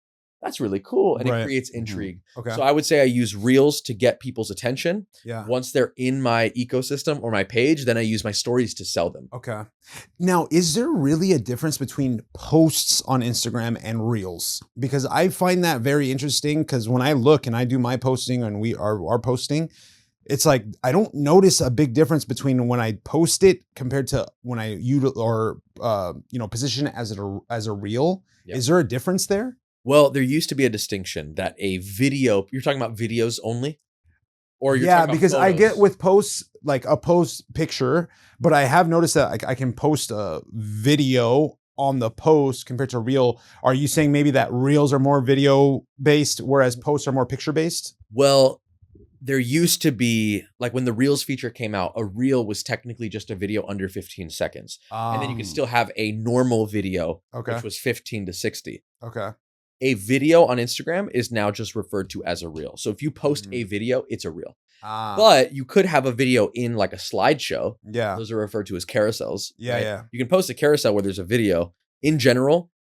that's really cool. And it creates intrigue. Okay. So I would say I use reels to get people's attention. Yeah. Once they're in my ecosystem or my page, then I use my stories to sell them. Okay. Now, is there really a difference between posts on Instagram and reels? Because I find that very interesting, because when I look and I do my posting and we are posting, it's like, I don't notice a big difference between when I post it compared to when I position it as a reel. Yep. Is there a difference there? Well, there used to be a distinction that a video, you're talking about videos only? Or you're talking about because photos? I get with posts, like a post picture, but I have noticed that I can post a video on the post compared to reel. Are you saying maybe that reels are more video based, whereas posts are more picture based? Well, there used to be, like when the reels feature came out, a reel was technically just a video under 15 seconds. And then you could still have a normal video, which was 15 to 60. Okay. A video on Instagram is now just referred to as a reel. So if you post a video, it's a reel. But you could have a video in like a slideshow. Yeah. Those are referred to as carousels. Yeah, right? yeah. You can post a carousel where there's a video. In general,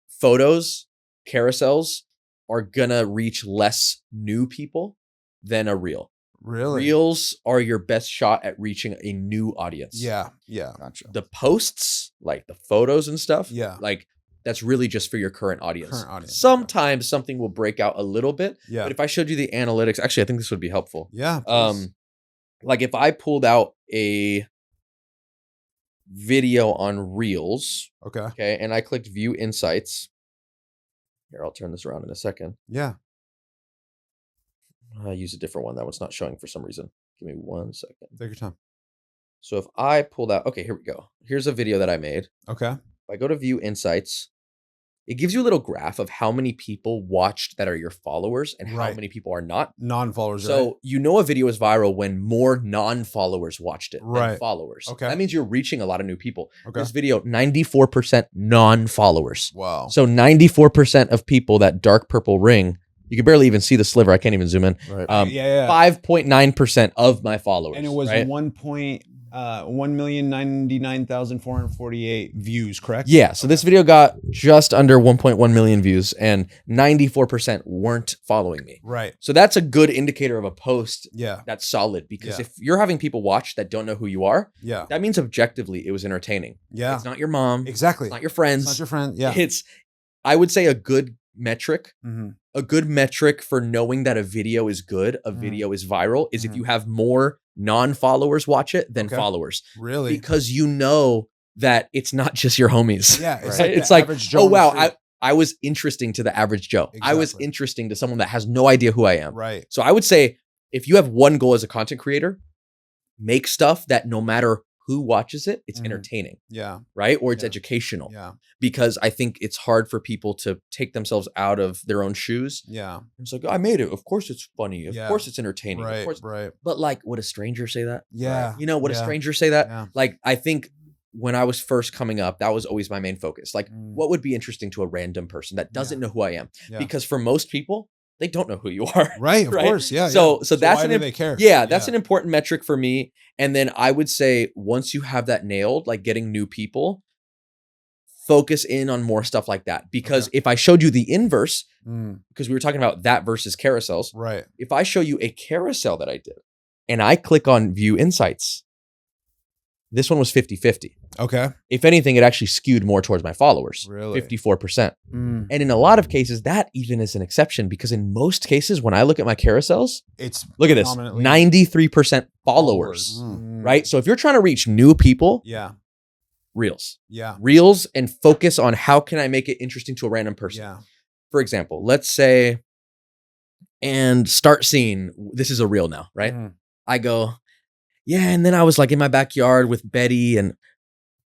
photos, carousels are gonna reach less new people than a reel. Really? Reels are your best shot at reaching a new audience. Yeah. Yeah. Gotcha. The posts, like the photos and stuff. Yeah. Like, that's really just for your current audience. Sometimes something will break out a little bit. Yeah. But if I showed you the analytics, actually, I think this would be helpful. Yeah. Like if I pulled out a video on Reels. Okay. And I clicked View Insights. Here, I'll turn this around in a second. Yeah. I use a different one. That one's not showing for some reason. Give me 1 second. Take your time. So if I pulled out, okay, here we go. Here's a video that I made. Okay. If I go to View Insights, it gives you a little graph of how many people watched that are your followers and how many people are not. Non-followers. So you know a video is viral when more non-followers watched it than followers. Okay. That means you're reaching a lot of new people. Okay. This video, 94% non-followers. Wow. So 94% of people, that dark purple ring, you can barely even see the sliver. I can't even zoom in. Right. 5.9% of my followers. And it was 1 point. 1,099,448 views, correct? Yeah. So this video got just under 1.1 million views and 94% weren't following me. Right. So that's a good indicator of a post Yeah. that's solid, because if you're having people watch that don't know who you are, that means objectively it was entertaining. Yeah. It's not your mom. Exactly. It's not your friends. It's not your friend. Yeah. It's, I would say, a good metric. A good metric for knowing that a video is good, a video is viral, is if you have more non-followers watch it than followers. Really? Because you know that it's not just your homies. Yeah. It's like oh wow, I was interesting to the average Joe. Exactly. I was interesting to someone that has no idea who I am. Right. So I would say, if you have one goal as a content creator, make stuff that no matter who watches it, it's entertaining. Yeah. Right? Or it's educational. Yeah. Because I think it's hard for people to take themselves out of their own shoes. Yeah. It's like, oh, I made it. Of course it's funny. Of course it's entertaining. Right. Of course. Right. But like, would a stranger say that? Yeah. You know, would a stranger say that? Yeah. Like, I think when I was first coming up, that was always my main focus. Like, what would be interesting to a random person that doesn't know who I am? Yeah. Because for most people, they don't know who you are. Right. Of course. Yeah. So that's why do they care? Yeah. That's an important metric for me. And then I would say, once you have that nailed, like getting new people, focus in on more stuff like that. Because if I showed you the inverse, because we were talking about that versus carousels. Right. If I show you a carousel that I did and I click on view insights, this one was 50-50. Okay. If anything, it actually skewed more towards my followers. Really? 54%. And in a lot of cases, that even is an exception, because in most cases, when I look at my carousels, it's look at this, 93% followers. Right? So if you're trying to reach new people, Reels. Yeah. Reels, and focus on how can I make it interesting to a random person. Yeah. For example, let's say, and start seeing, this is a reel now, right? I go, yeah, and then I was like in my backyard with Betty, and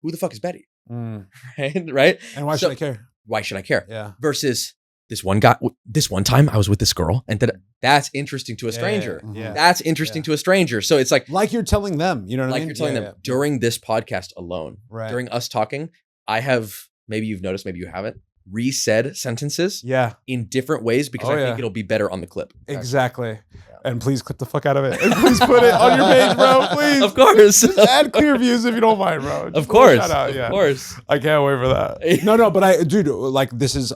who the fuck is Betty? Right? And why should I care? Why should I care? Yeah. Versus this one time I was with this girl, and that's interesting to a stranger. Yeah. That's interesting to a stranger. So it's like you're telling them, you know what I mean? Like you're telling them. During this podcast alone, during us talking, I have, maybe you've noticed, maybe you haven't, re-said sentences in different ways, because I think it'll be better on the clip. Exactly. And please clip the fuck out of it. And please put it on your page, bro. Please. Of course. Just add clear views if you don't mind, bro. Of course. Of course. I can't wait for that. No, but dude, like this is,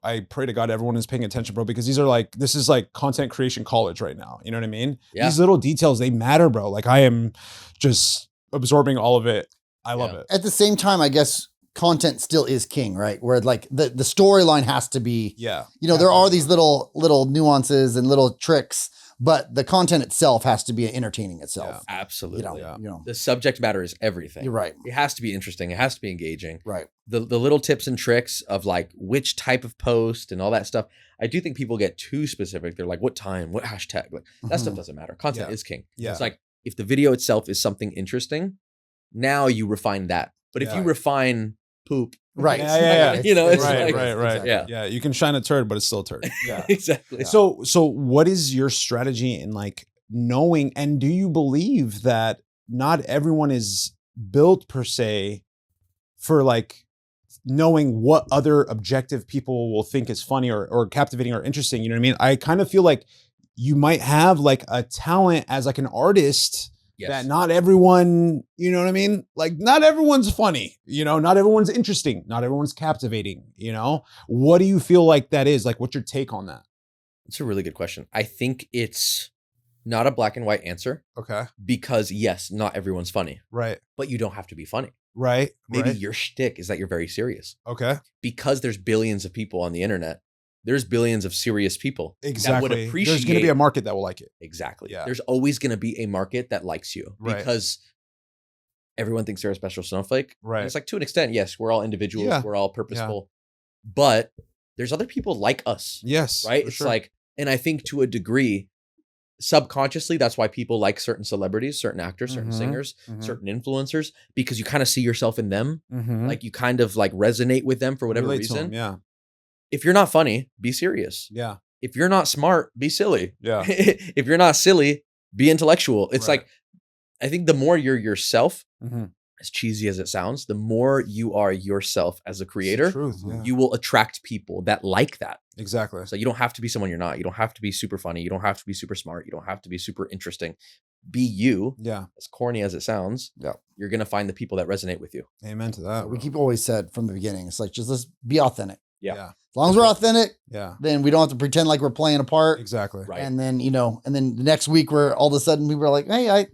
I pray to God everyone is paying attention, bro, because this is like content creation college right now. You know what I mean? Yeah. These little details, they matter, bro. Like I am just absorbing all of it. I love it. At the same time, I guess content still is king, right? Where like the storyline has to be, you know, there are these little nuances and little tricks, but the content itself has to be entertaining itself. Yeah, absolutely. You know, the subject matter is everything. You're right. It has to be interesting. It has to be engaging. Right. The little tips and tricks of like which type of post and all that stuff. I do think people get too specific. They're like, what time, what hashtag? Like that stuff doesn't matter. Content is king. Yeah. It's like if the video itself is something interesting, now you refine that. But if you refine poop. Right. You know, it's right, like, right. Yeah. You can shine a turd, but it's still a turd. Yeah. Exactly. So what is your strategy in like knowing, and do you believe that not everyone is built per se for like knowing what other objective people will think is funny or captivating or interesting? You know what I mean? I kind of feel like you might have like a talent as like an artist that not everyone, you know what I mean? Like not everyone's funny, you know, not everyone's interesting, not everyone's captivating, you know? What do you feel like that is? Like what's your take on that? It's a really good question. I think it's not a black and white answer. Okay. Because yes, not everyone's funny. Right. But you don't have to be funny. Right. Maybe your shtick is that you're very serious. Okay. Because there's billions of people on the internet. There's billions of serious people that would appreciate. There's going to be a market that will like it. Exactly. Yeah. There's always going to be a market that likes you because everyone thinks they're a special snowflake. Right. And it's like, to an extent, yes, we're all individuals. Yeah. We're all purposeful. Yeah. But there's other people like us. Yes. Right. It's like, and I think to a degree, subconsciously, that's why people like certain celebrities, certain actors, certain singers, certain influencers, because you kind of see yourself in them. Like you kind of like resonate with them for whatever reason. Yeah. If you're not funny, be serious. Yeah. If you're not smart, be silly. Yeah. If you're not silly, be intellectual. It's like, I think the more you're yourself, as cheesy as it sounds, the more you are yourself as a creator, you will attract people that like that. Exactly. So you don't have to be someone you're not. You don't have to be super funny. You don't have to be super smart. You don't have to be super interesting. be you. Yeah. As corny as it sounds. Yeah. You're going to find the people that resonate with you. Amen to that. We keep always said from the beginning, it's like, just let's be authentic. Yeah. As long as we're authentic, yeah, then we don't have to pretend like we're playing a part. Exactly. Right. And then, and then the next week we're all of a sudden we were like, hey,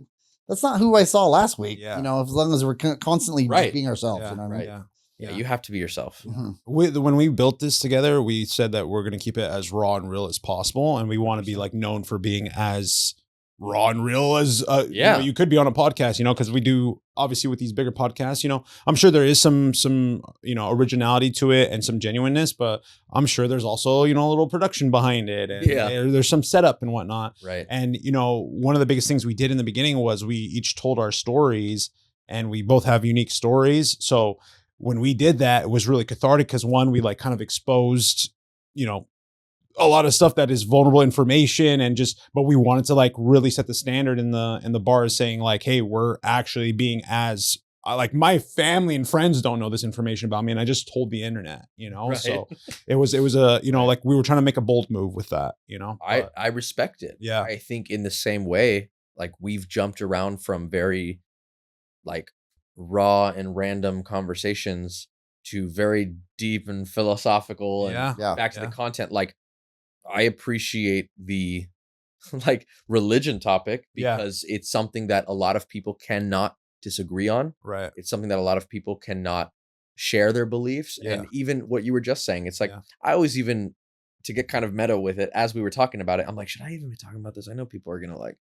that's not who I saw last week. Yeah. As long as we're constantly just being ourselves. Yeah. You know what I mean? Yeah. Yeah, you have to be yourself. Mm-hmm. When we built this together, we said that we're going to keep it as raw and real as possible. And we want to be like known for being as raw and real as you could be on a podcast, because we do obviously with these bigger podcasts, I'm sure there is some originality to it and some genuineness, but I'm sure there's also, a little production behind it and there's some setup and whatnot. Right. And, one of the biggest things we did in the beginning was we each told our stories and we both have unique stories. So when we did that, it was really cathartic because one, we like kind of exposed, a lot of stuff that is vulnerable information but we wanted to like really set the standard in the bars saying like, hey, we're actually being as like my family and friends don't know this information about me. And I just told the internet, Right. So it was a, like we were trying to make a bold move with that, I respect it. Yeah. I think in the same way, like we've jumped around from very like raw and random conversations to very deep and philosophical and back to the content. Like I appreciate the like religion topic because it's something that a lot of people cannot disagree on. Right. It's something that a lot of people cannot share their beliefs. Yeah. And even what you were just saying, it's like, I always even to get kind of meta with it as we were talking about it, I'm like, should I even be talking about this? I know people are going to like,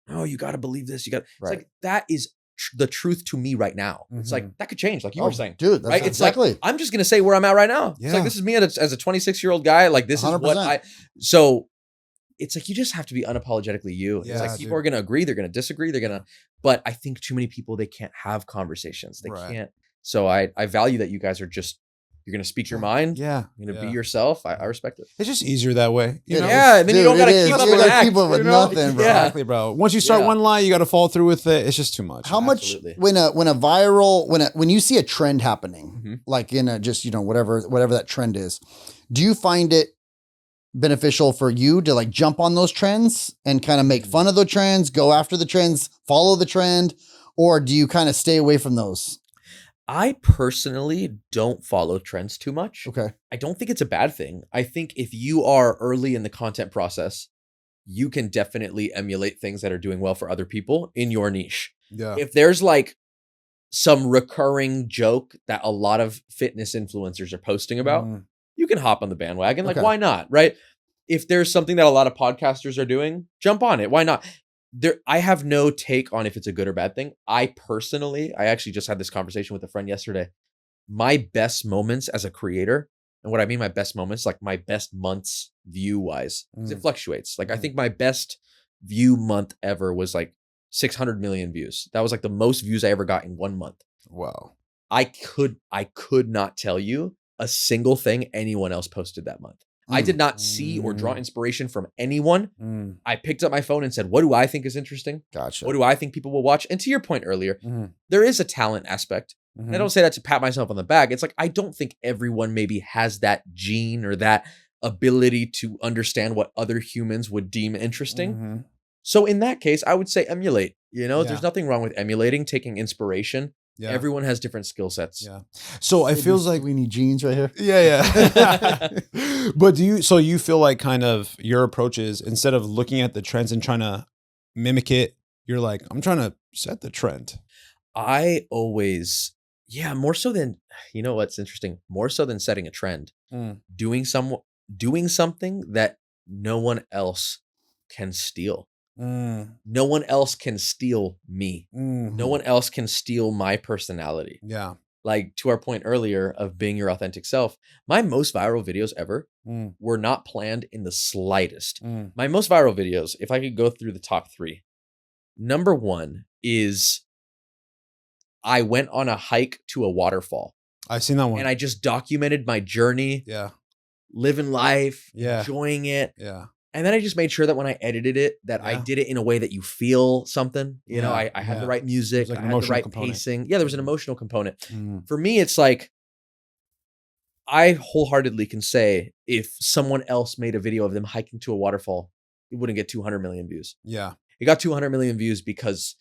oh, you got to believe this. You got it's like, that is the truth to me right now. It's like that could change, like you were saying, dude. That's right? Exactly. It's like I'm just gonna say where I'm at right now. Yeah. It's like this is me as a 26-year-old guy. Like this 100%. Is what I. So it's like you just have to be unapologetically you. Yeah, it's like people are gonna agree, they're gonna disagree, they're gonna. But I think too many people they can't have conversations. They can't. So I value that you guys are just. You're going to speak your mind. Yeah. You're going to be yourself. I respect it. It's just easier that way. Yeah. And then you don't got to keep up and act. Keep up with nothing, bro. Exactly, bro. Once you start one lie, you got to follow through with it. It's just too much. How much when you see a trend happening, like in a just, whatever that trend is, do you find it beneficial for you to like jump on those trends and kind of make fun of the trends, go after the trends, follow the trend, or do you kind of stay away from those? I personally don't follow trends too much. Okay. I don't think it's a bad thing. I think if you are early in the content process, you can definitely emulate things that are doing well for other people in your niche. Yeah. If there's like some recurring joke that a lot of fitness influencers are posting about, you can hop on the bandwagon. Like, why not? Right? If there's something that a lot of podcasters are doing, jump on it. Why not? I have no take on if it's a good or bad thing. I actually just had this conversation with a friend yesterday. My best moments as a creator, and what I mean by best moments, like my best months view wise, because it fluctuates. Like I think my best view month ever was like 600 million views. That was like the most views I ever got in 1 month. Wow. I could not tell you a single thing anyone else posted that month. I did not see or draw inspiration from anyone. I picked up my phone and said, what do I think is interesting? Gotcha. What do I think people will watch? And to your point earlier, there is a talent aspect. And I don't say that to pat myself on the back. It's like, I don't think everyone maybe has that gene or that ability to understand what other humans would deem interesting. So in that case, I would say emulate. There's nothing wrong with emulating, taking inspiration. Yeah. Everyone has different skill sets. Yeah. So it feels like we need genes right here. Yeah. But you feel like kind of your approach is instead of looking at the trends and trying to mimic it, you're like, I'm trying to set the trend. I always, more so than, what's interesting, more so than setting a trend, doing something that no one else can steal. No one else can steal me. No one else can steal my personality. Yeah. Like to our point earlier of being your authentic self, my most viral videos ever were not planned in the slightest. My most viral videos, if I could go through the top 3, number 1 is I went on a hike to a waterfall. I've seen that one. And I just documented my journey. Yeah. Living life. Yeah. Enjoying it. Yeah. And then I just made sure that when I edited it, that I did it in a way that you feel something. I had the right music, like I had the right pacing. Yeah, there was an emotional component. For me, it's like, I wholeheartedly can say if someone else made a video of them hiking to a waterfall, it wouldn't get 200 million views. Yeah. It got 200 million views because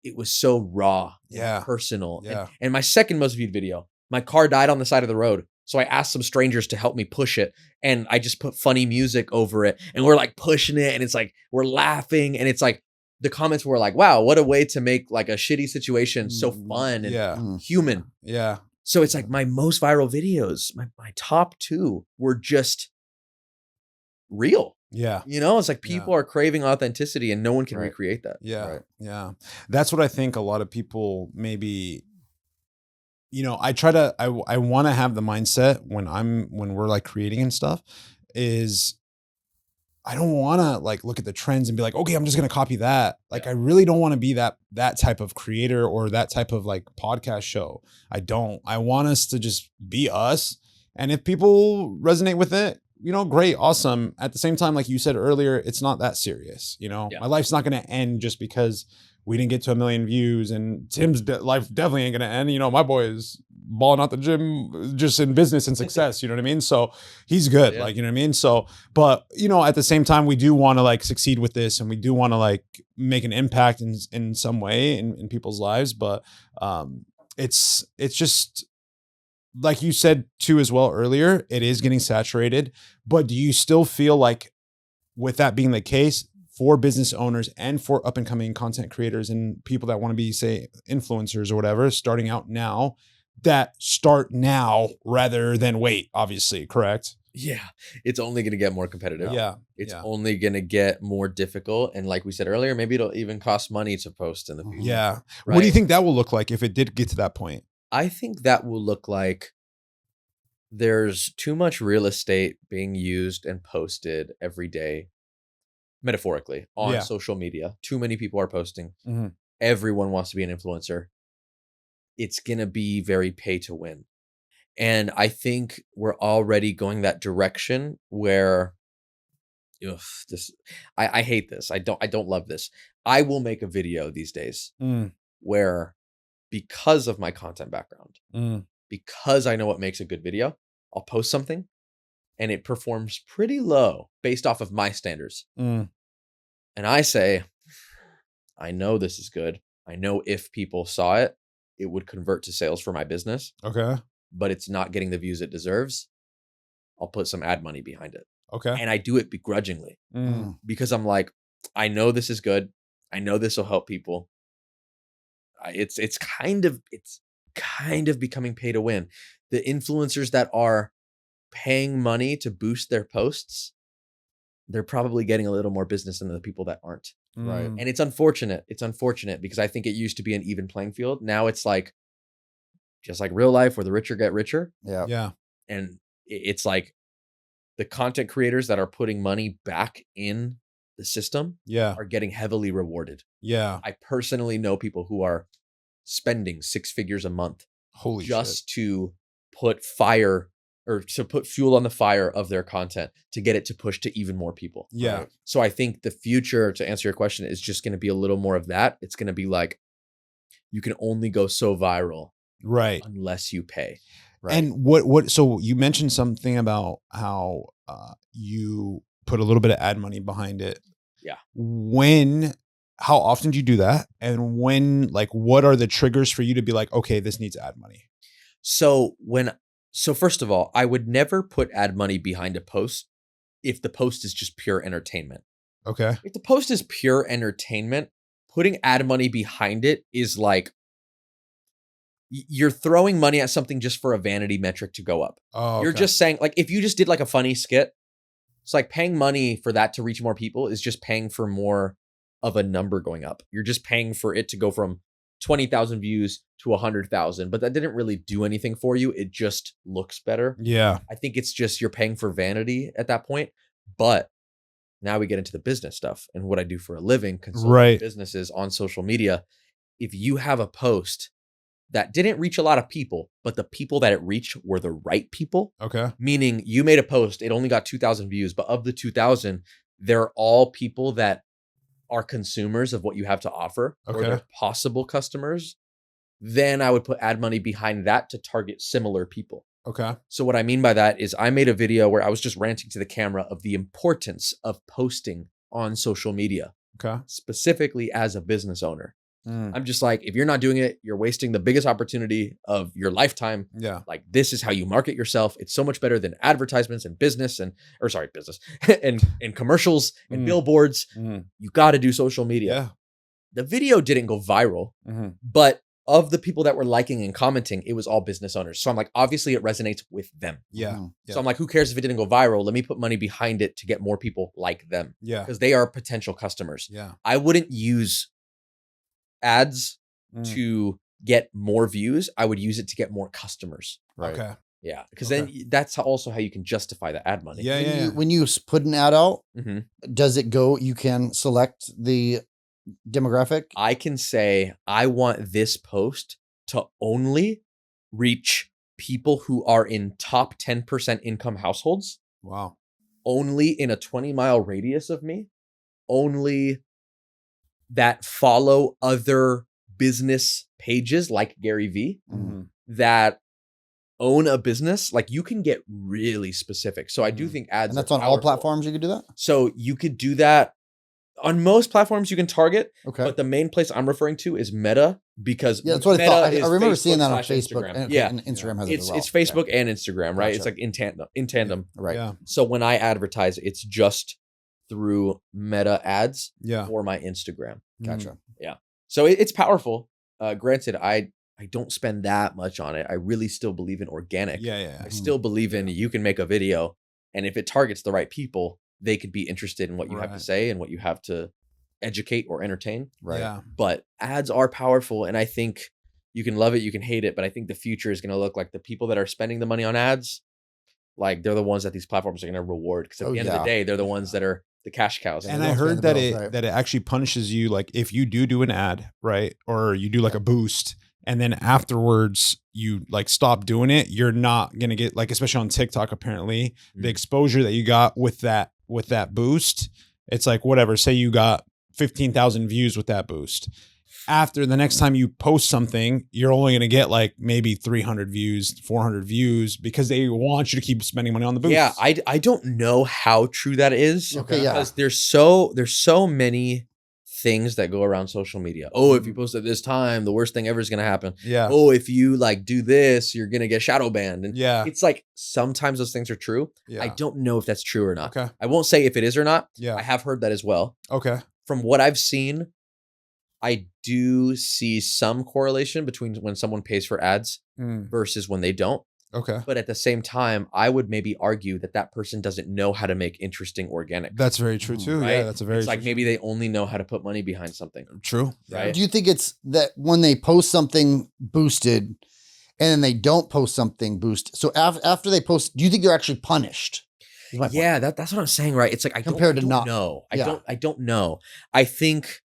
it was so raw, personal. Yeah. And my second most viewed video, my car died on the side of the road. So I asked some strangers to help me push it. And I just put funny music over it. And we're like pushing it. And it's like, we're laughing. And it's like, the comments were like, wow, what a way to make like a shitty situation so fun and human. Yeah. So it's like my most viral videos, my top 2 were just real. Yeah. You know, it's like people are craving authenticity and no one can recreate that. Yeah. Right. Yeah. That's what I think a lot of people maybe, you know, I want to have the mindset when we're like creating and stuff is I don't want to like look at the trends and be like, okay, I'm just going to copy that. Like, I really don't want to be that type of creator or that type of like podcast show. I want us to just be us. And if people resonate with it, you know, great, awesome. At the same time, like you said earlier, it's not that serious. You know, my life's not going to end just because we didn't get to 1 million views, and Tim's life definitely ain't going to end. You know, my boy is balling out the gym just in business and success. You know what I mean? So he's good. Like, you know what I mean? So, but you know, at the same time, we do want to like succeed with this, and we do want to like make an impact in some way in people's lives. But it's just, like you said too as well earlier, it is getting saturated. But do you still feel like, with that being the case, for business owners and for up and coming content creators and people that want to be, say, influencers or whatever, starting out now, that start now rather than wait, obviously, correct? Yeah. It's only going to get more competitive. Yeah. It's only going to get more difficult. And like we said earlier, maybe it'll even cost money to post in the future. Yeah. Right? What do you think that will look like if it did get to that point? I think that will look like there's too much real estate being used and posted every day, metaphorically, on social media. Too many people are posting. Mm-hmm. Everyone wants to be an influencer. It's going to be very pay to win. And I think we're already going that direction where I hate this. I don't love this. I will make a video these days where, because of my content background, because I know what makes a good video, I'll post something and it performs pretty low based off of my standards. And I say, I know this is good. I know if people saw it, it would convert to sales for my business. Okay. But it's not getting the views it deserves. I'll put some ad money behind it. Okay. And I do it begrudgingly because I'm like, I know this is good. I know this will help people. It's kind of becoming pay to win. The influencers that are paying money to boost their posts, they're probably getting a little more business than the people that aren't. Right. And it's unfortunate. It's unfortunate because I think it used to be an even playing field. Now it's like, just like real life where the richer get richer. Yeah. And it's like the content creators that are putting money back in the system are getting heavily rewarded. Yeah. I personally know people who are spending 6 figures a month to put fire or to put fuel on the fire of their content to get it to push to even more people. Yeah. Right? So I think the future, to answer your question, is just going to be a little more of that. It's going to be like, you can only go so viral, right, unless you pay. Right. And what? So you mentioned something about how you put a little bit of ad money behind it. Yeah. How often do you do that? And when, like, what are the triggers for you to be like, okay, this needs ad money? So first of all, I would never put ad money behind a post if the post is just pure entertainment. Okay. If the post is pure entertainment, putting ad money behind it is like, you're throwing money at something just for a vanity metric to go up. Oh, okay. You're just saying, like, if you just did like a funny skit, it's like paying money for that to reach more people is just paying for more of a number going up. You're just paying for it to go from 20,000 views to 100,000, but that didn't really do anything for you. It just looks better. Yeah. I think it's just, you're paying for vanity at that point. But now we get into the business stuff and what I do for a living, consulting businesses on social media. If you have a post that didn't reach a lot of people, but the people that it reached were the right people. Okay. Meaning you made a post, it only got 2,000 views, but of the 2,000, they're all people that are consumers of what you have to offer, or they're possible customers. Then I would put ad money behind that to target similar people. Okay. So what I mean by that is I made a video where I was just ranting to the camera of the importance of posting on social media, specifically as a business owner. I'm just like, if you're not doing it, you're wasting the biggest opportunity of your lifetime. Yeah. Like, this is how you market yourself. It's so much better than advertisements and business and commercials and billboards. You got to do social media. Yeah. The video didn't go viral, but of the people that were liking and commenting, it was all business owners. So I'm like, obviously it resonates with them. Yeah. So I'm like, who cares if it didn't go viral? Let me put money behind it to get more people like them. Yeah. Because they are potential customers. Yeah. I wouldn't use ads to get more views. I would use it to get more customers. Right. Okay. Yeah. Because then that's also how you can justify the ad money. Yeah. When you put an ad out, does it go, you can select the demographic? I can say, I want this post to only reach people who are in top 10% income households. Wow. Only in a 20-mile radius of me. Only that follow other business pages like Gary V that own a business. Like, you can get really specific. So I do think ads, and that's on all platforms you could do that? So you could do that on most platforms. You can target, but the main place I'm referring to is Meta, because that's what Meta I thought. I remember Facebook seeing that on Facebook. Instagram. And Instagram has it as well. It's Facebook and Instagram, right? It's like in tandem. Right. Yeah. So when I advertise, it's just through Meta ads for my Instagram. Gotcha. Yeah. So it's powerful. Granted, I don't spend that much on it. I really still believe in organic. Yeah. I still believe in, you can make a video, and if it targets the right people, they could be interested in what you have to say and what you have to educate or entertain. Right. Yeah. But ads are powerful, and I think you can love it, you can hate it, but I think the future is going to look like the people that are spending the money on ads, like, they're the ones that these platforms are going to reward, because at the end of the day, they're the ones that are the cash cows. And I heard that it actually punishes you, like, if you do an ad, right, or you do like a boost, and then afterwards you like stop doing it, you're not gonna get, like, especially on TikTok, apparently the exposure that you got with that boost, it's like, whatever, say you got 15,000 views with that boost. After the next time you post something, you're only going to get like maybe 300 views, 400 views, because they want you to keep spending money on the boost. Yeah, I don't know how true that is. Okay, yeah. Because there's so many things that go around social media. Oh, if you post at this time, the worst thing ever is going to happen. Yeah. Oh, if you like do this, you're going to get shadow banned. And it's like, sometimes those things are true. Yeah. I don't know if that's true or not. Okay. I won't say if it is or not. Yeah. I have heard that as well. Okay. From what I've seen, I do see some correlation between when someone pays for ads versus when they don't. Okay. But at the same time, I would maybe argue that person doesn't know how to make interesting organic. That's very true too. Right? Yeah, that's a very It's like, maybe they only know how to put money behind something. True. Right. Do you think it's that when they post something boosted and then they don't post something boosted, so after they post, do you think they're actually punished? Yeah, that's what I'm saying, right? It's like, I don't know. I don't know. I think,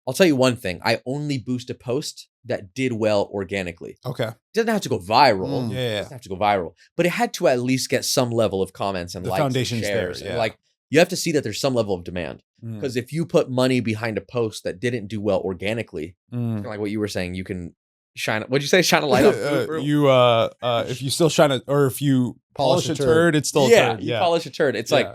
I'll tell you one thing. I only boost a post that did well organically. Okay. It doesn't have to go viral. Yeah. It doesn't have to go viral. But it had to at least get some level of comments and likes and shares. There, and like, you have to see that there's some level of demand. Because if you put money behind a post that didn't do well organically, kind of like what you were saying, you can shine. What'd you say? Shine a light up. If you still shine it, or if you polish a turd, it's still a turd. You polish a turd. It's like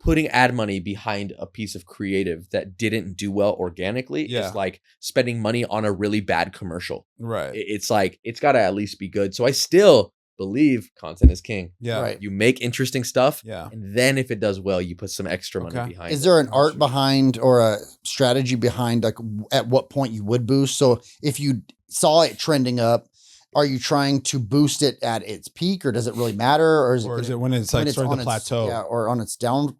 putting ad money behind a piece of creative that didn't do well organically is like spending money on a really bad commercial. Right. It's like, it's got to at least be good. So I still believe content is king. Yeah. Right. You make interesting stuff. Yeah. And then if it does well, you put some extra money behind it. Is there an art behind or a strategy behind, like, at what point you would boost? So if you saw it trending up, are you trying to boost it at its peak, or does it really matter? Or is it when it's like sort of the plateau? Or on its down?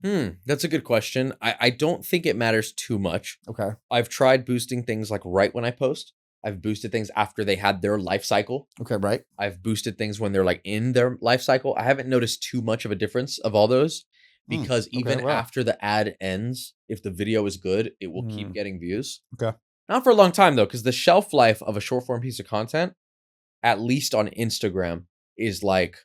That's a good question. I don't think it matters too much. Okay. I've tried boosting things like right when I post. I've boosted things after they had their life cycle. Okay, right. I've boosted things when they're like in their life cycle. I haven't noticed too much of a difference of all those, because even after the ad ends, if the video is good, it will keep getting views. Okay. Not for a long time though, because the shelf life of a short form piece of content, at least on Instagram, is like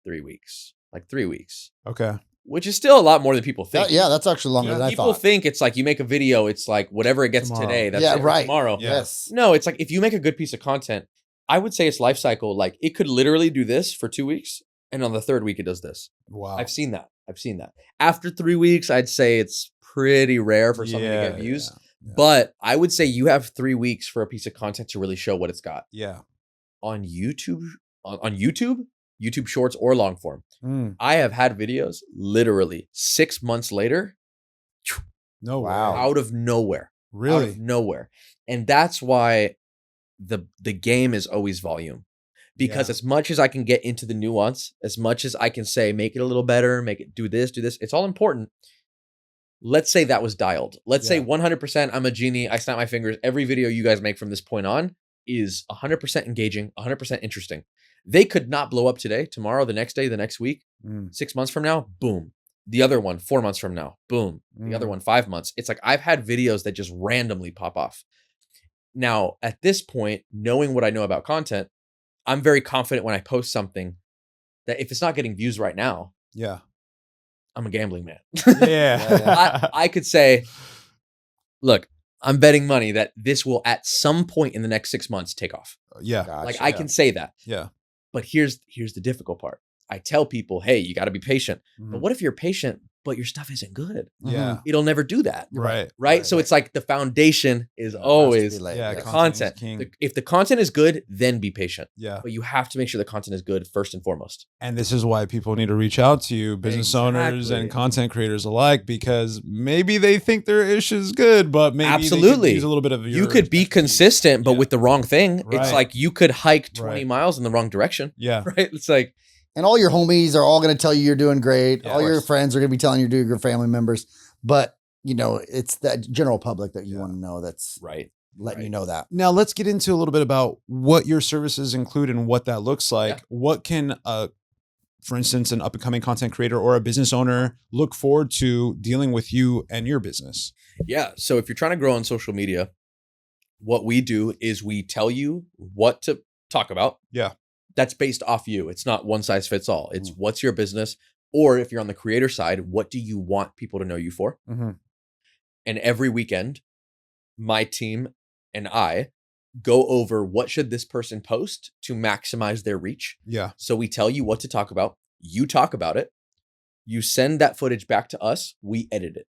3 weeks. Like 3 weeks. Okay. Which is still a lot more than people think. Yeah, that's actually longer than I thought. People think it's like you make a video, it's like whatever it gets today, that's it for tomorrow. Yes. No, it's like if you make a good piece of content, I would say its life cycle, like it could literally do this for 2 weeks, and on the third week it does this. Wow. I've seen that. After 3 weeks, I'd say it's pretty rare for something to get views. Yeah. But I would say you have 3 weeks for a piece of content to really show what it's got. Yeah. On YouTube, YouTube Shorts or long form, I have had videos literally 6 months later. No way. Out of nowhere. Really? Out of nowhere. And that's why the game is always volume. Because as much as I can get into the nuance, as much as I can say, make it a little better, make it do this, it's all important. Let's say that was dialed. Let's say 100% I'm a genie. I snap my fingers. Every video you guys make from this point on is 100% engaging, 100% interesting. They could not blow up today, tomorrow, the next day, the next week, 6 months from now, boom. The other one, 4 months from now, boom. The other one, 5 months. It's like I've had videos that just randomly pop off. Now, at this point, knowing what I know about content, I'm very confident when I post something that if it's not getting views right now, I'm a gambling man. I could say, look, I'm betting money that this will at some point in the next 6 months take off. Gotcha. I can say that. Yeah. But here's the difficult part. I tell people, hey, you got to be patient. But what if you're patient, but your stuff isn't good? Yeah. It'll never do that. Right. So it's like the foundation is always the content. If the content is good, then be patient. Yeah. But you have to make sure the content is good first and foremost. And this is why people need to reach out to you, business owners and content creators alike, because maybe they think their ish is good, but maybe they could use a little bit of your... You could be consistent, but with the wrong thing. It's like you could hike 20 miles in the wrong direction. Yeah. Right? It's like... And all your homies are all going to tell you you're doing great. All your friends are going to be telling you to do your family members. But, it's that general public that you want to know that's letting you know that. Now, let's get into a little bit about what your services include and what that looks like. Yeah. What can, for instance, an up-and-coming content creator or a business owner look forward to dealing with you and your business? Yeah. So if you're trying to grow on social media, what we do is we tell you what to talk about. Yeah. That's based off you. It's not one size fits all. It's what's your business, or if you're on the creator side, what do you want people to know you for? And every weekend, my team and I go over what should this person post to maximize their reach. Yeah. So we tell you what to talk about. You talk about it. You send that footage back to us. We edit it.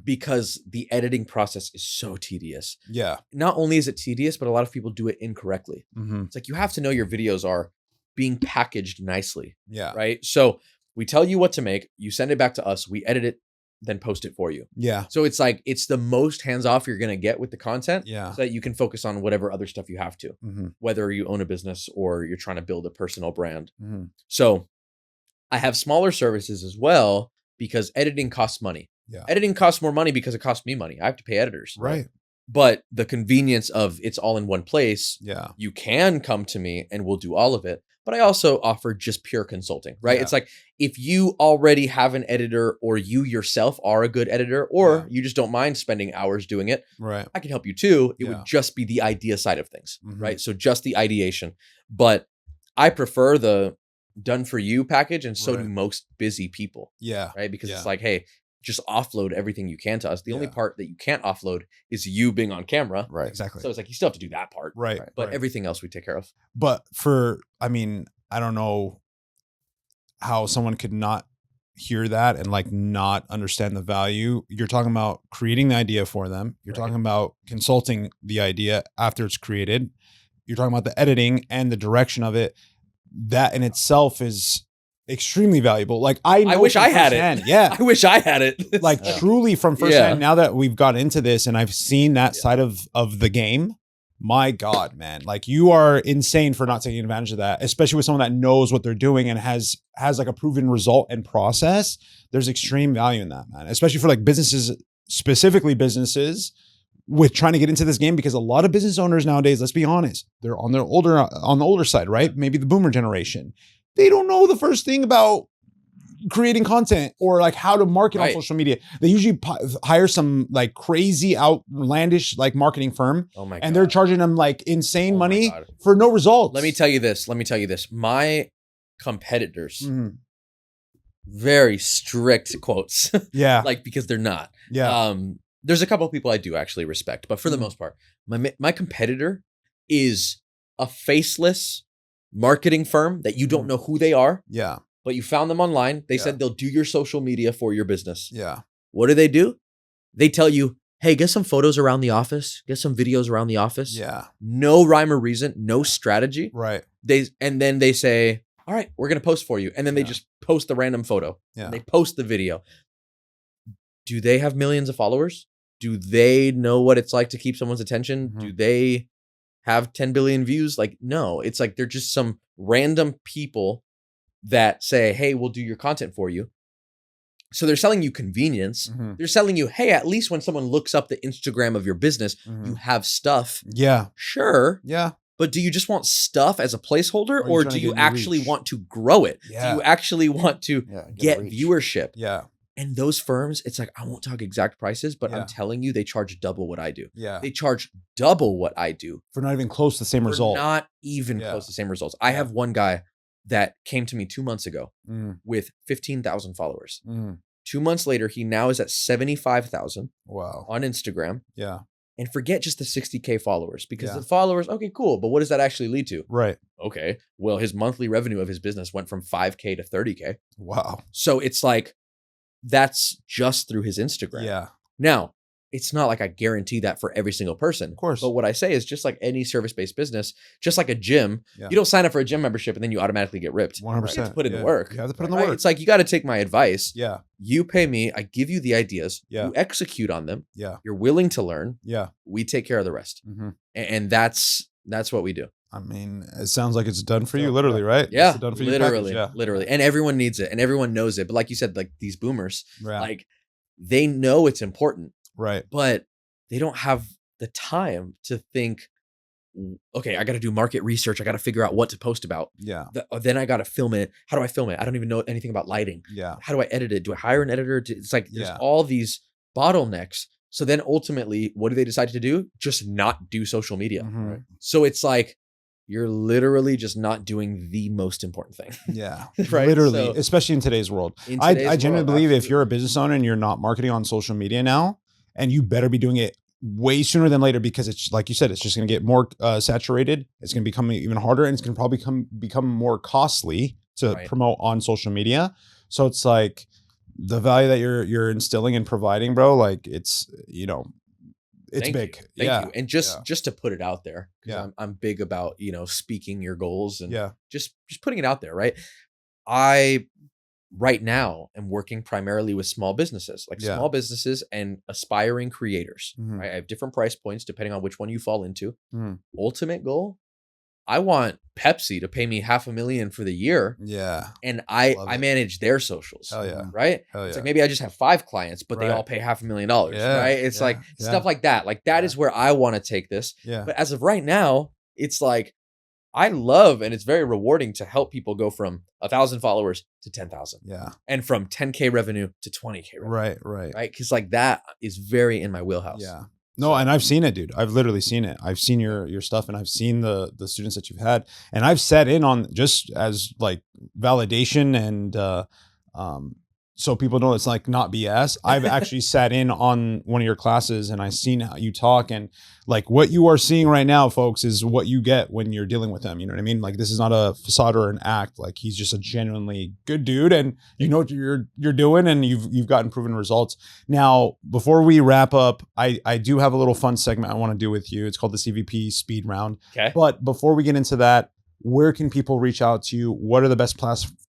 Because the editing process is so tedious. Yeah. Not only is it tedious, but a lot of people do it incorrectly. It's like you have to know your videos are being packaged nicely. Yeah. Right. So we tell you what to make, you send it back to us, we edit it, then post it for you. Yeah. So it's like, it's the most hands-off you're going to get with the content. Yeah. So that you can focus on whatever other stuff you have to, whether you own a business or you're trying to build a personal brand. So I have smaller services as well because editing costs money. Yeah. Editing costs more money because it costs me money. I have to pay editors. Right. But the convenience of it's all in one place. Yeah. You can come to me and we'll do all of it. But I also offer just pure consulting, right? Yeah. It's like if you already have an editor or you yourself are a good editor or you just don't mind spending hours doing it, right? I can help you too. It would just be the idea side of things, right? So just the ideation. But I prefer the done for you package, and so do most busy people. Yeah. Right? Because it's like, hey, just offload everything you can to us. The only part that you can't offload is you being on camera. Right. Exactly. So it's like, you still have to do that part. Right. But everything else we take care of. But I don't know how someone could not hear that and like not understand the value. You're talking about creating the idea for them. You're talking about consulting the idea after it's created. You're talking about the editing and the direction of it. That in itself is extremely valuable. Like I wish I had it. Yeah. I wish I had it. Like truly from firsthand, now that we've got into this and I've seen that side of the game, my God, man, like you are insane for not taking advantage of that, especially with someone that knows what they're doing and has like a proven result and process. There's extreme value in that, man, especially for like businesses, specifically businesses with trying to get into this game, because a lot of business owners nowadays, let's be honest, they're on the older side, right? Maybe the boomer generation. They don't know the first thing about creating content or like how to market on social media. They usually hire some like crazy outlandish like marketing firm, and they're charging them like insane money for no results. Let me tell you this. My competitors, very strict quotes. Yeah. Like, because they're not. Yeah. There's a couple of people I do actually respect, but for the most part, my competitor is a faceless marketing firm that you don't know who they are. Yeah. But you found them online. They said they'll do your social media for your business. Yeah. What do? They tell you, hey, get some photos around the office, get some videos around the office. Yeah. No rhyme or reason, no strategy. Right. And then they say, all right, we're going to post for you. And then they just post the random photo. Yeah. And they post the video. Do they have millions of followers? Do they know what it's like to keep someone's attention? Do they have 10 billion views? Like, no, it's like they're just some random people that say, hey, we'll do your content for you. So they're selling you convenience. They're selling you, hey, at least when someone looks up the Instagram of your business, you have stuff. Yeah. Sure. Yeah. But do you just want stuff as a placeholder, or do you actually want to grow it? Yeah. Do you actually want to get viewership? Yeah. And those firms, it's like, I won't talk exact prices, but I'm telling you, they charge double what I do. Yeah. They charge double what I do. For not even close to the same result. Not even close to the same results. I have one guy that came to me 2 months ago with 15,000 followers. 2 months later, he now is at 75,000 on Instagram. Yeah. And forget just the 60K followers, because the followers, okay, cool. But what does that actually lead to? Right. Okay. Well, his monthly revenue of his business went from 5K to 30K. Wow. So it's like, that's just through his Instagram. Yeah. Now, it's not like I guarantee that for every single person. Of course. But what I say is, just like any service-based business, just like a gym, you don't sign up for a gym membership and then you automatically get ripped. 100%. You have to put in the work. You have to put in the work. It's like, you got to take my advice. Yeah. You pay me. I give you the ideas. Yeah. You execute on them. Yeah. You're willing to learn. Yeah. We take care of the rest. And that's what we do. I mean, it sounds like it's done for you, literally, right? Yeah, it's done for literally, you literally. And everyone needs it, and everyone knows it. But like you said, like these boomers, like they know it's important, right? But they don't have the time to think, okay, I got to do market research. I got to figure out what to post about. Yeah. Then I got to film it. How do I film it? I don't even know anything about lighting. Yeah. How do I edit it? Do I hire an editor? It's like there's all these bottlenecks. So then ultimately, what do they decide to do? Just not do social media. Right? So it's like, you're literally just not doing the most important thing. Yeah. Right. Literally, So, especially in today's world. I genuinely believe if you're a business owner and you're not marketing on social media now, and you better be doing it way sooner than later, because it's like you said, it's just going to get more saturated. It's going to become even harder, and it's going to probably become more costly to promote on social media. So it's like the value that you're instilling and providing, bro, like it's, it's big. Thank you. And just to put it out there, because I'm big about, speaking your goals and just putting it out there, right? I right now am working primarily with small businesses, small businesses and aspiring creators. Right? I have different price points depending on which one you fall into. Ultimate goal, I want Pepsi to pay me $500,000 for the year. Yeah. And I manage their socials. Hell yeah. Right? Hell yeah. It's like, maybe I just have 5 clients, but they all pay $500,000. Yeah. Right? It's like stuff like that. Like that is where I want to take this. Yeah. But as of right now, it's like, I love, and it's very rewarding to help people go from 1,000 followers to 10,000. Yeah. And from 10K revenue to 20K revenue. Right. Right? Because like that is very in my wheelhouse. Yeah. No, and I've seen it, dude. I've literally seen it. I've seen your stuff, and I've seen the students that you've had, and I've sat in on, just as like validation and so people know it's like not BS. I've actually sat in on one of your classes, and I've seen how you talk, and like what you are seeing right now, folks, is what you get when you're dealing with him. You know what I mean? Like, this is not a facade or an act. Like, he's just a genuinely good dude, and you know what you're doing, and you've gotten proven results. Now, before we wrap up, I do have a little fun segment I want to do with you. It's called the CVP Speed Round. Okay. But before we get into that, where can people reach out to you? What are the best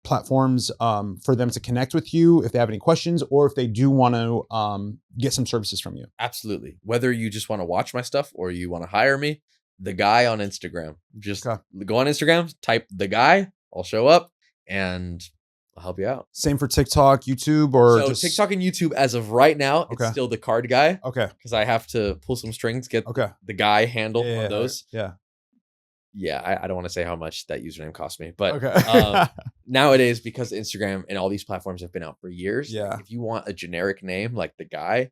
platforms for them to connect with you if they have any questions, or if they do want to get some services from you? Absolutely. Whether you just want to watch my stuff or you want to hire me, the guy on Instagram. Just go on Instagram, type the guy, I'll show up, and I'll help you out. Same for TikTok, YouTube, or so TikTok and YouTube, as of right now, it's still the card guy. Okay. Because I have to pull some strings, get the guy handle on those. Yeah. Yeah, I don't want to say how much that username cost me, but okay. Nowadays, because Instagram and all these platforms have been out for years, like, if you want a generic name like the guy,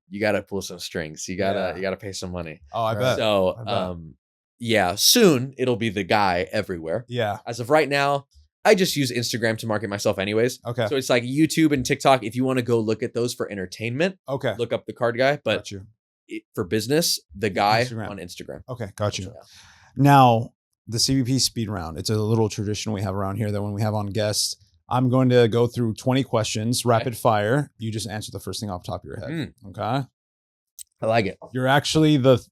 you got to pull some strings. You gotta pay some money. Oh, I bet. So, soon it'll be the guy everywhere. Yeah. As of right now, I just use Instagram to market myself anyways. Okay. So it's like YouTube and TikTok. If you want to go look at those for entertainment, look up the card guy. But for business, the guy on Instagram. Okay, got you. Now, the CVP Speed Round, it's a little tradition we have around here that when we have on guests, I'm going to go through 20 questions, rapid fire. You just answer the first thing off the top of your head. Okay? I like it. You're actually the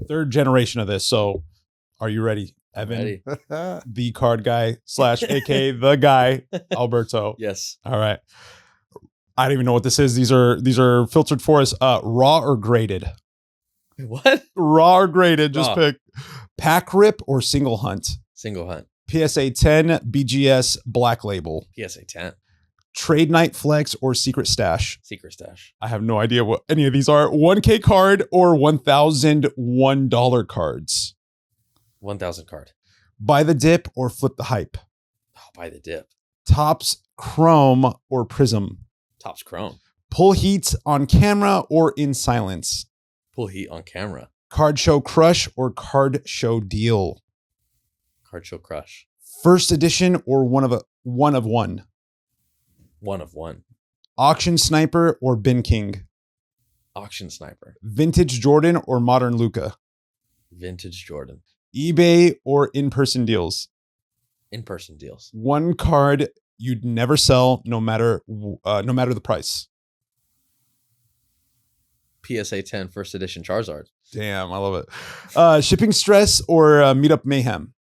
third generation of this. So are you ready, Evan? Ready. The card guy / aka the guy, Alberto. Yes. All right. I don't even know what this is. These are filtered for us. Raw or graded? What? Raw or graded? Just pick. Pack rip or single hunt? Single hunt. PSA 10, BGS, black label. PSA 10. Trade night flex or secret stash? Secret stash. I have no idea what any of these are. 1K card or $1,001 cards? 1,000 card. Buy the dip or flip the hype? Oh, buy the dip. Tops chrome or prism? Tops chrome. Pull heat on camera or in silence? Pull heat on camera. Card show crush or card show deal? Card show crush. First edition or one of one? One of one. Auction sniper or bin king? Auction sniper. Vintage Jordan or modern Luca? Vintage Jordan. eBay or in-person deals? In-person deals. One card you'd never sell, no matter the price. PSA 10 first edition Charizard. Damn, I love it. Shipping stress or meetup mayhem?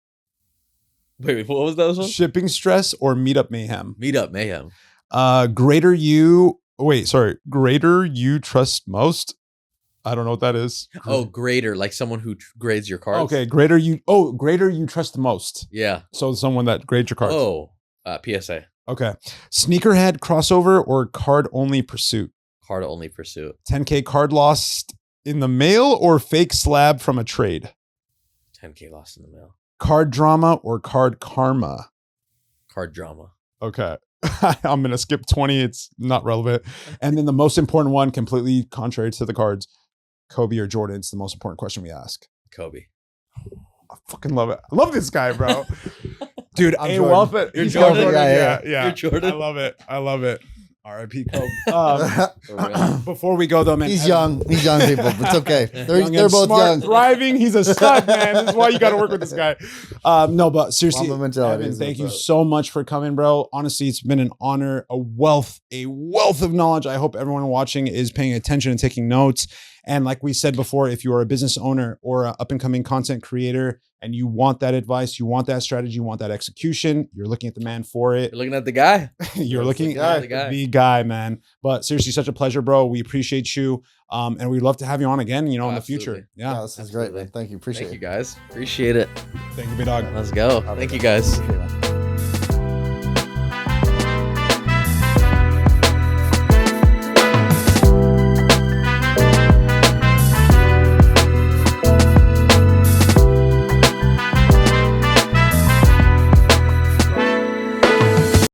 Wait, what was those ones? Shipping stress or meetup mayhem? Meetup mayhem. Greater you trust most? I don't know what that is. Oh, grader, like someone who grades your cards. Okay, greater you trust the most. Yeah. So someone that grades your cards. Oh, PSA. Okay. Sneakerhead crossover or card only pursuit? Card only pursuit. 10K card lost in the mail or fake slab from a trade? 10K lost in the mail. Card drama or card karma? Card drama. Okay. I'm going to skip 20. It's not relevant. And then the most important one, completely contrary to the cards, Kobe or Jordan. It's the most important question we ask. Kobe. I fucking love it. I love this guy, bro. Dude, I'm Jordan. You're Jordan? Yeah. You're Jordan? I love it. R.I.P. Kobe. Before we go though, man. He's young, people, but it's okay. They're both smart, young. Thriving. He's a stud, man. This is why you got to work with this guy. No, but seriously, Evan, thank you so much for coming, bro. Honestly, it's been an honor, a wealth of knowledge. I hope everyone watching is paying attention and taking notes. And like we said before, if you are a business owner or an up-and-coming content creator and you want that advice, you want that strategy, you want that execution, you're looking at the man for it. You're looking at the guy. You're looking at the guy, man. But seriously, such a pleasure, bro. We appreciate you. And we'd love to have you on again, in the future. Yeah, this is great, man. Thank you. Appreciate it. Thank you, guys. Appreciate it. Thank you, big dog. Let's go. Thank you, guys.